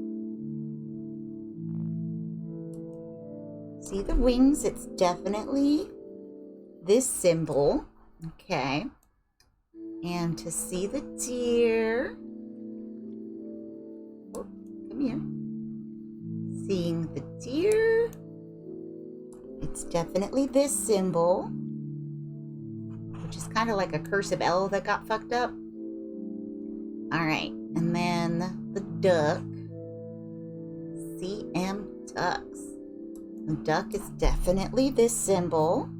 it's definitely this symbol. Okay. And to see the deer, oh, come here. Seeing the deer, it's definitely this symbol, which is kind of like a cursive L that got fucked up. All right, and then the duck, CM ducks. The duck is definitely this symbol.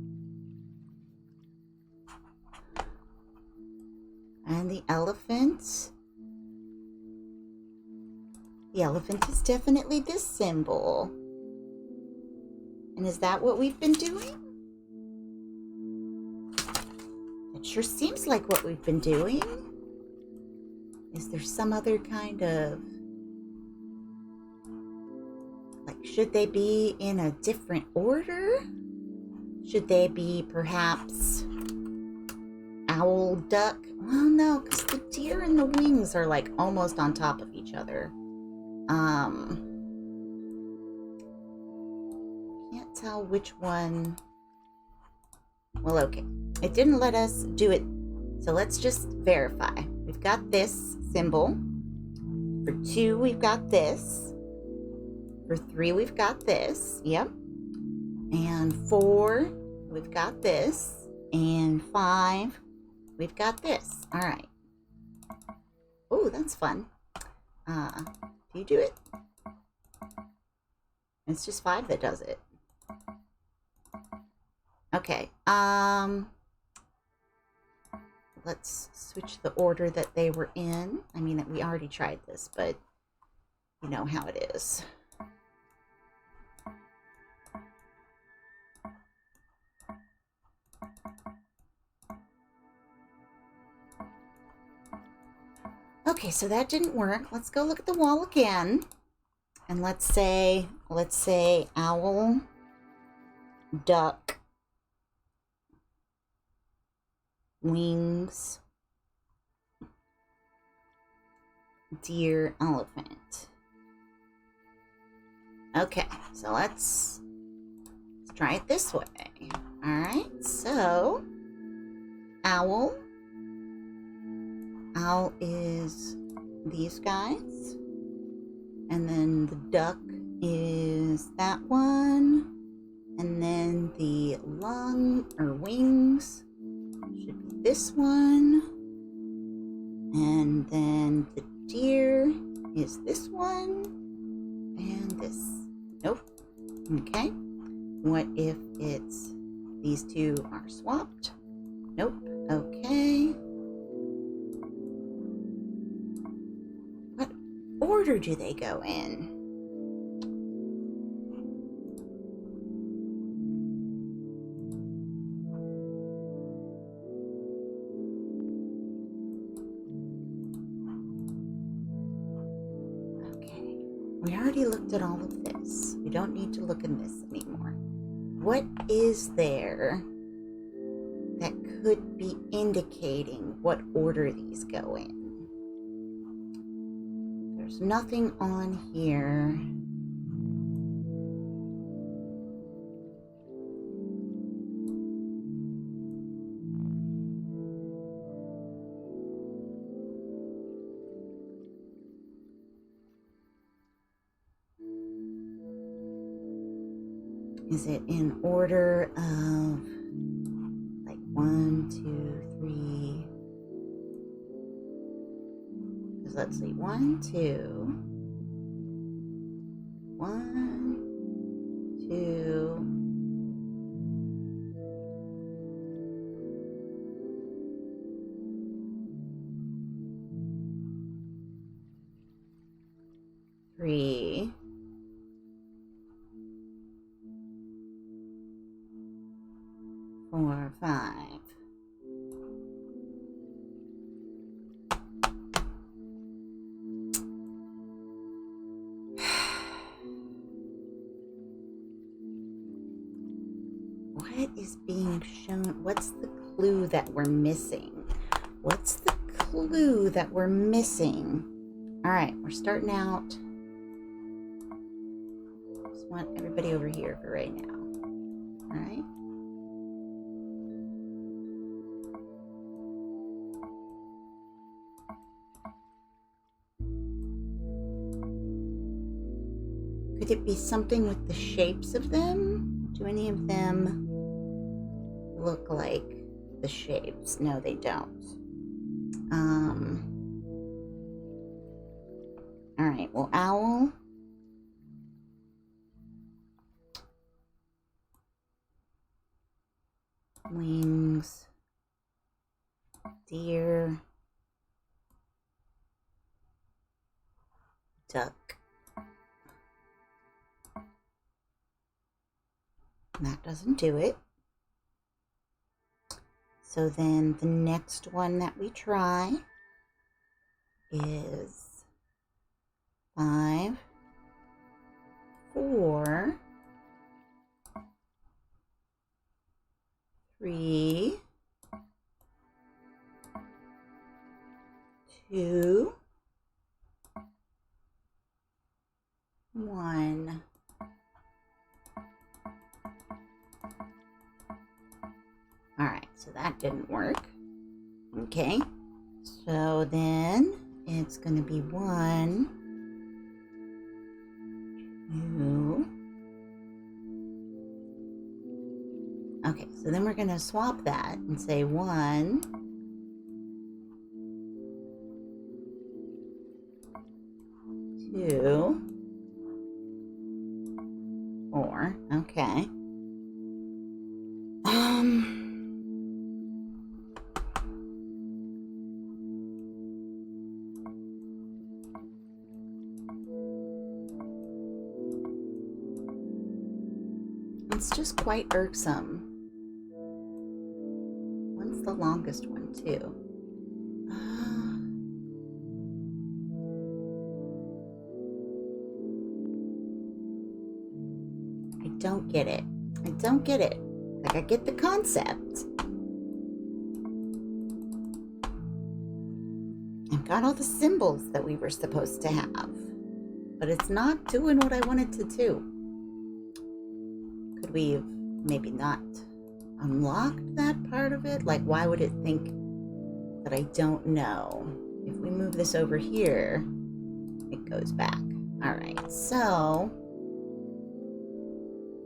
And the elephant is definitely this symbol. And is that what we've been doing? It sure seems like what we've been doing. Is there some other kind of, like, should they be in a different order? Should they be perhaps owl, duck? Well, no, because the deer and the wings are like almost on top of each other. Can't tell which one. Well, okay. It didn't let us do it, so let's just verify. We've got this symbol. For 2, we've got this. For 3, we've got this. Yep. And 4, we've got this. And 5, we've got this. All right. Oh, that's fun. Do you do it? It's just 5 that does it. Okay. Let's switch the order that they were in. I mean, we already tried this, but you know how it is. Okay, so that didn't work. Let's go look at the wall again. And let's say owl, duck, wings, deer, elephant. Okay, so let's try it this way. All right, so owl is these guys, and then the duck is that one, and then the lung or wings should be this one, and then the deer is this one, and this. Nope. Okay. What if it's these two are swapped? Nope. Okay. What order do they go in? We already looked at all of this. We don't need to look in this anymore. What is there that could be indicating what order these go in? There's nothing on here. Is it in order of like 1, 2, 3? Because let's see, 1, 2, 1, 2. Three. 5. What is being shown? What's the clue that we're missing? What's the clue that we're missing? All right, we're starting out. Just want everybody over here for right now. All right. Could it be something with the shapes of them? Do any of them look like the shapes? No, they don't. All right, well, owl. Wings. Deer. Duck. And that doesn't do it. So then the next one that we try is 5, 4, 3, 2, 1. All right, so that didn't work. Okay, so then it's going to be 1, 2. Okay, so then we're going to swap that and say 1, 2, 4. Okay. It's just quite irksome. When's the longest one, too? I don't get it. I don't get it. Like, I get the concept. I've got all the symbols that we were supposed to have. But it's not doing what I wanted to do. Could we have maybe not unlocked that part of it? Like, why would it think that I don't know? If we move this over here, it goes back. All right, so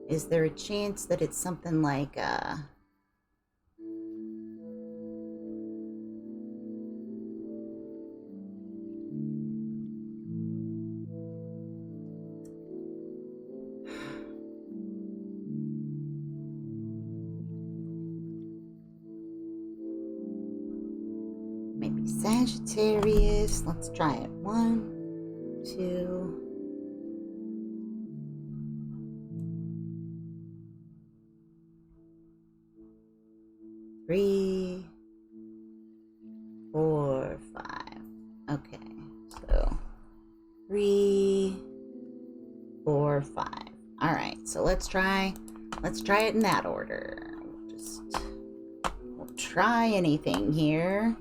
is there a chance that it's something like maybe Sagittarius? Let's try it. 1, 2. 3, 4, 5. Okay, so 3, 4, 5. All right, so let's try it in that order. We'll try anything here.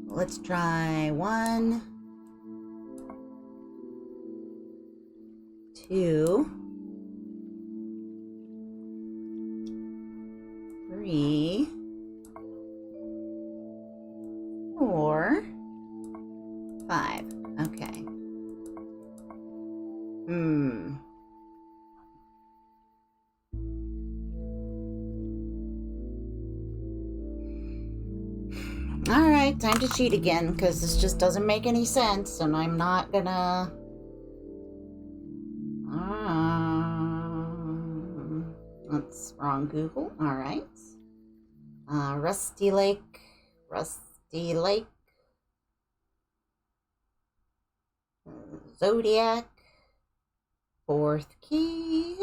Let's try 1, 2, 3, 4, 5. Okay. All right, time to cheat again, because this just doesn't make any sense, and I'm not gonna... That's wrong Google. All right. Rusty Lake. Zodiac. 4th key.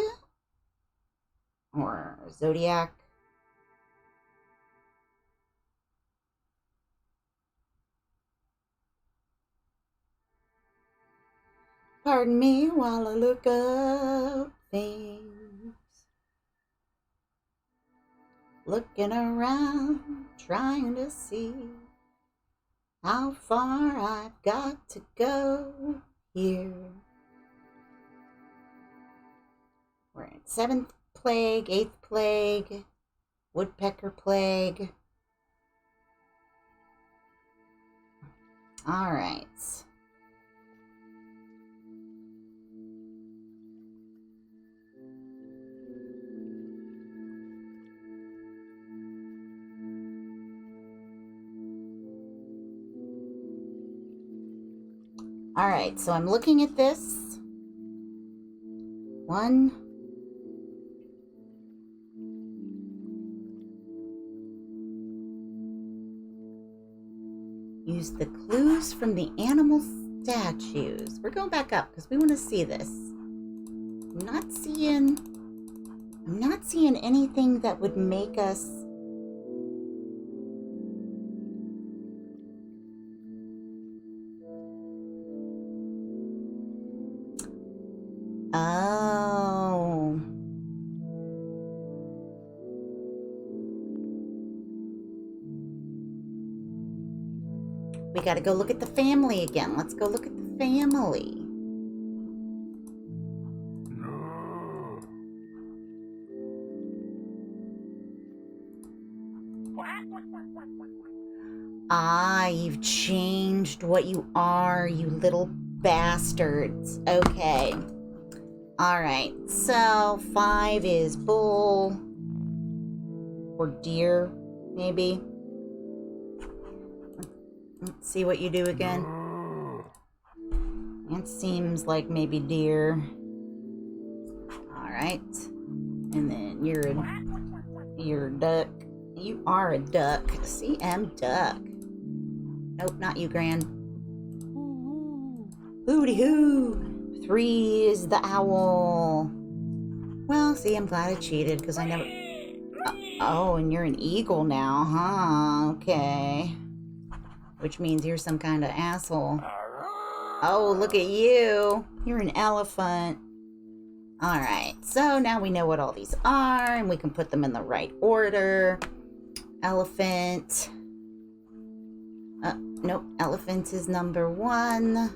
Or Zodiac. Pardon me while I look up things. Looking around, trying to see how far I've got to go here. We're in 7th plague, 8th plague, woodpecker plague. All right. All right, so I'm looking at this. 1, use the clues from the animal statues. We're going back up because we want to see this. I'm not seeing anything that would make us Oh. We gotta go look at the family again. Let's go look at the family. Ah, you've changed what you are, you little bastards. Okay. Alright, so 5 is bull. Or deer, maybe. Let's see what you do again. It seems like maybe deer. Alright. And then you're a duck. You are a duck. CM duck. Nope, not you, Gran. Hooty hoo. 3 is the owl. Well, see, I'm glad I cheated because I never... Oh, and you're an eagle now, huh? Okay. Which means you're some kind of asshole. Oh, look at you. You're an elephant. Alright, so now we know what all these are, and we can put them in the right order. Elephant. Nope, elephant is number 1.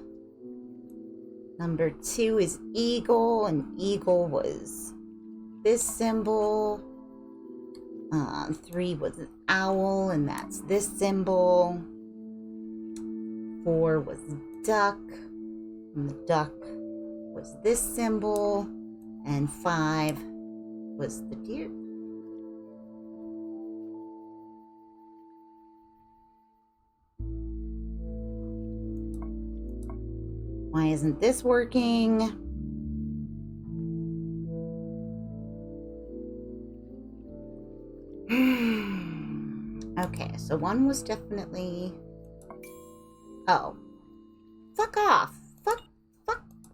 Number 2 is eagle, and eagle was this symbol. 3 was an owl, and that's this symbol. 4 was duck, and the duck was this symbol. And 5 was the deer. Why isn't this working? Okay, so 1 was definitely... Oh. Fuck off. Fuck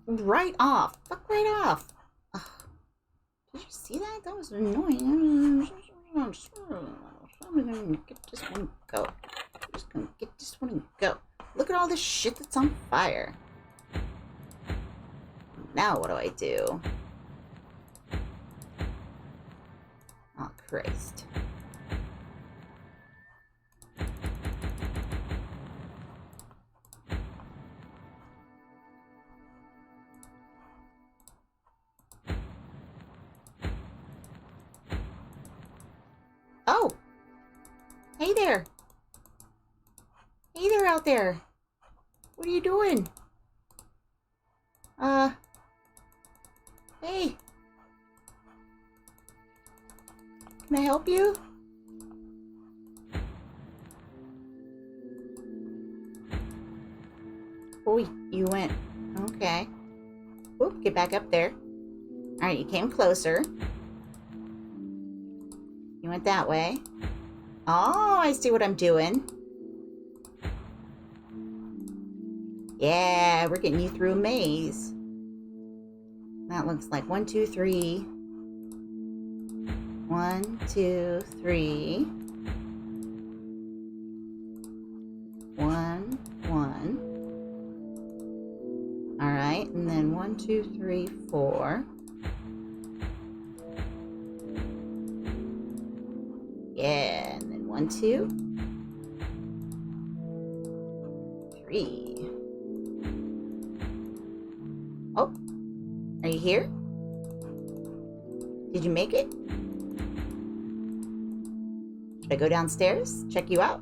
right off. Fuck right off. Ugh. Did you see that? That was annoying. I'm gonna get this one and go. I'm just gonna get this one and go. Look at all this shit that's on fire. Now what do I do? Oh, Christ. Oh! Hey there! Hey there out there! What are you doing? Hey! Can I help you? Oh, you went... Okay. Oop, get back up there. Alright, you came closer. You went that way. Oh, I see what I'm doing. Yeah, we're getting you through a maze. That looks like 1, 2, 3. 1, 2, 3. 1, 1. Alright. and then 1, 2, 3, 4. Yeah, and then 1, 2, 3. Oh, are you here? Did you make it? Should I go downstairs? Check you out?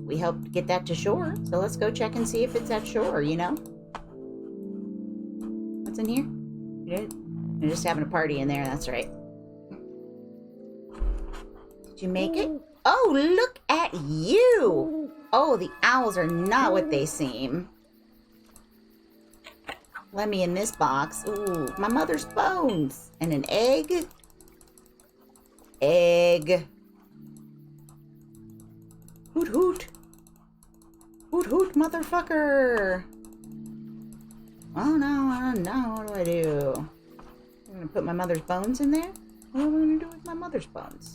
We helped get that to shore, so let's go check and see if it's at shore, you know? What's in here? You're just having a party in there, that's right. Did you make it? Oh, look at you! Oh, the owls are not what they seem. Let me in this box. Ooh, my mother's bones. And an egg. Egg. Hoot hoot. Hoot hoot, motherfucker. Oh no, what do I do? I'm gonna put my mother's bones in there? What am I gonna do with my mother's bones?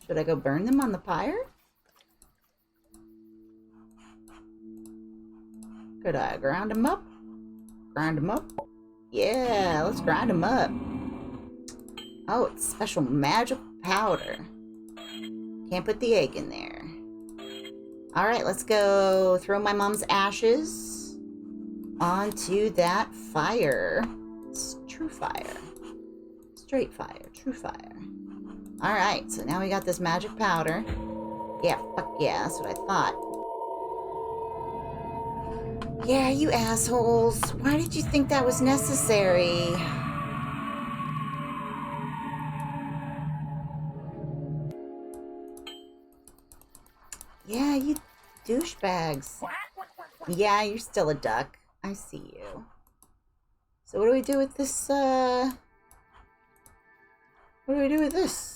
Should I go burn them on the pyre? Could I grind them up? Grind them up? Yeah, let's grind them up. Oh, it's special magic powder. Can't put the egg in there. Alright, let's go throw my mom's ashes onto that fire. It's true fire. Straight fire. True fire. Alright, so now we got this magic powder. Yeah, fuck yeah, that's what I thought. Yeah, you assholes. Why did you think that was necessary? Yeah, you douchebags. Yeah, you're still a duck. I see you. So what do we do with this, What do we do with this?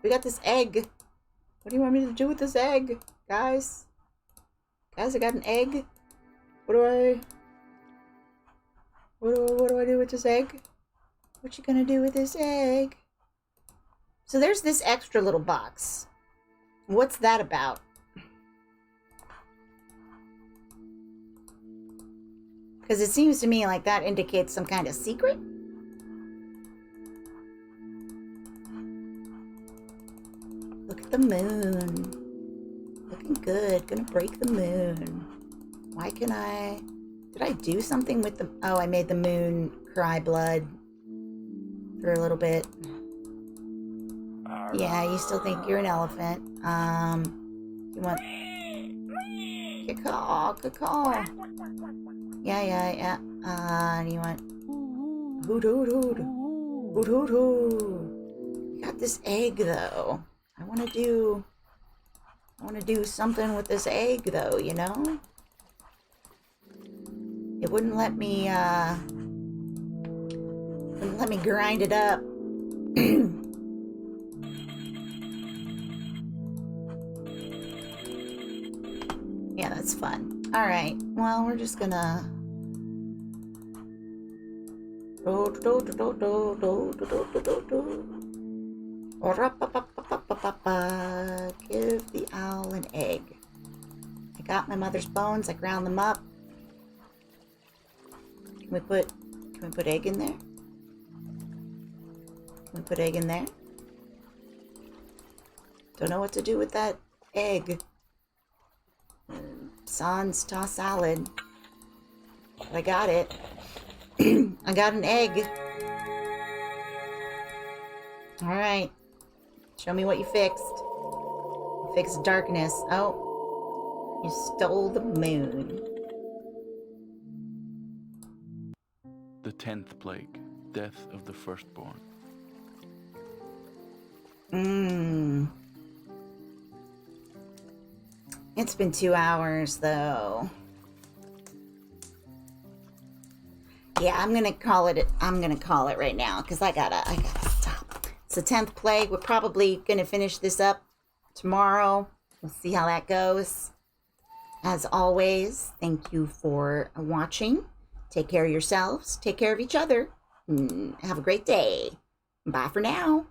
We got this egg. What do you want me to do with this egg, guys? Guys, I got an egg. What do I do with this egg? What you gonna do with this egg? So there's this extra little box. What's that about? Because it seems to me like that indicates some kind of secret. Look at the moon. Looking good. Gonna break the moon. Why can I... Did I do something with the... Oh, I made the moon cry blood for a little bit. Yeah, you still think you're an elephant. You want... Good call. Good call. Yeah. You want... Hoot, hoot, hoot. Hoot, hoot, hoot. Got this egg, though. I want to do something with this egg, though, you know? It wouldn't let me grind it up. Yeah, that's fun. All right. Well, we're just gonna... Give the owl an egg. I got my mother's bones. I ground them up. Can we put egg in there? Can we put egg in there? Don't know what to do with that egg. Sans toss salad. But I got it. I got an egg. Alright. Show me what you fixed. You fixed darkness. Oh. You stole the moon. The 10th plague, death of the firstborn. It's been 2 hours, though. Yeah, I'm gonna call it right now, because I gotta stop. It's the 10th plague. We're probably gonna finish this up tomorrow. We'll see how that goes. As always, thank you for watching. Take care of yourselves. Take care of each other. Have a great day. Bye for now.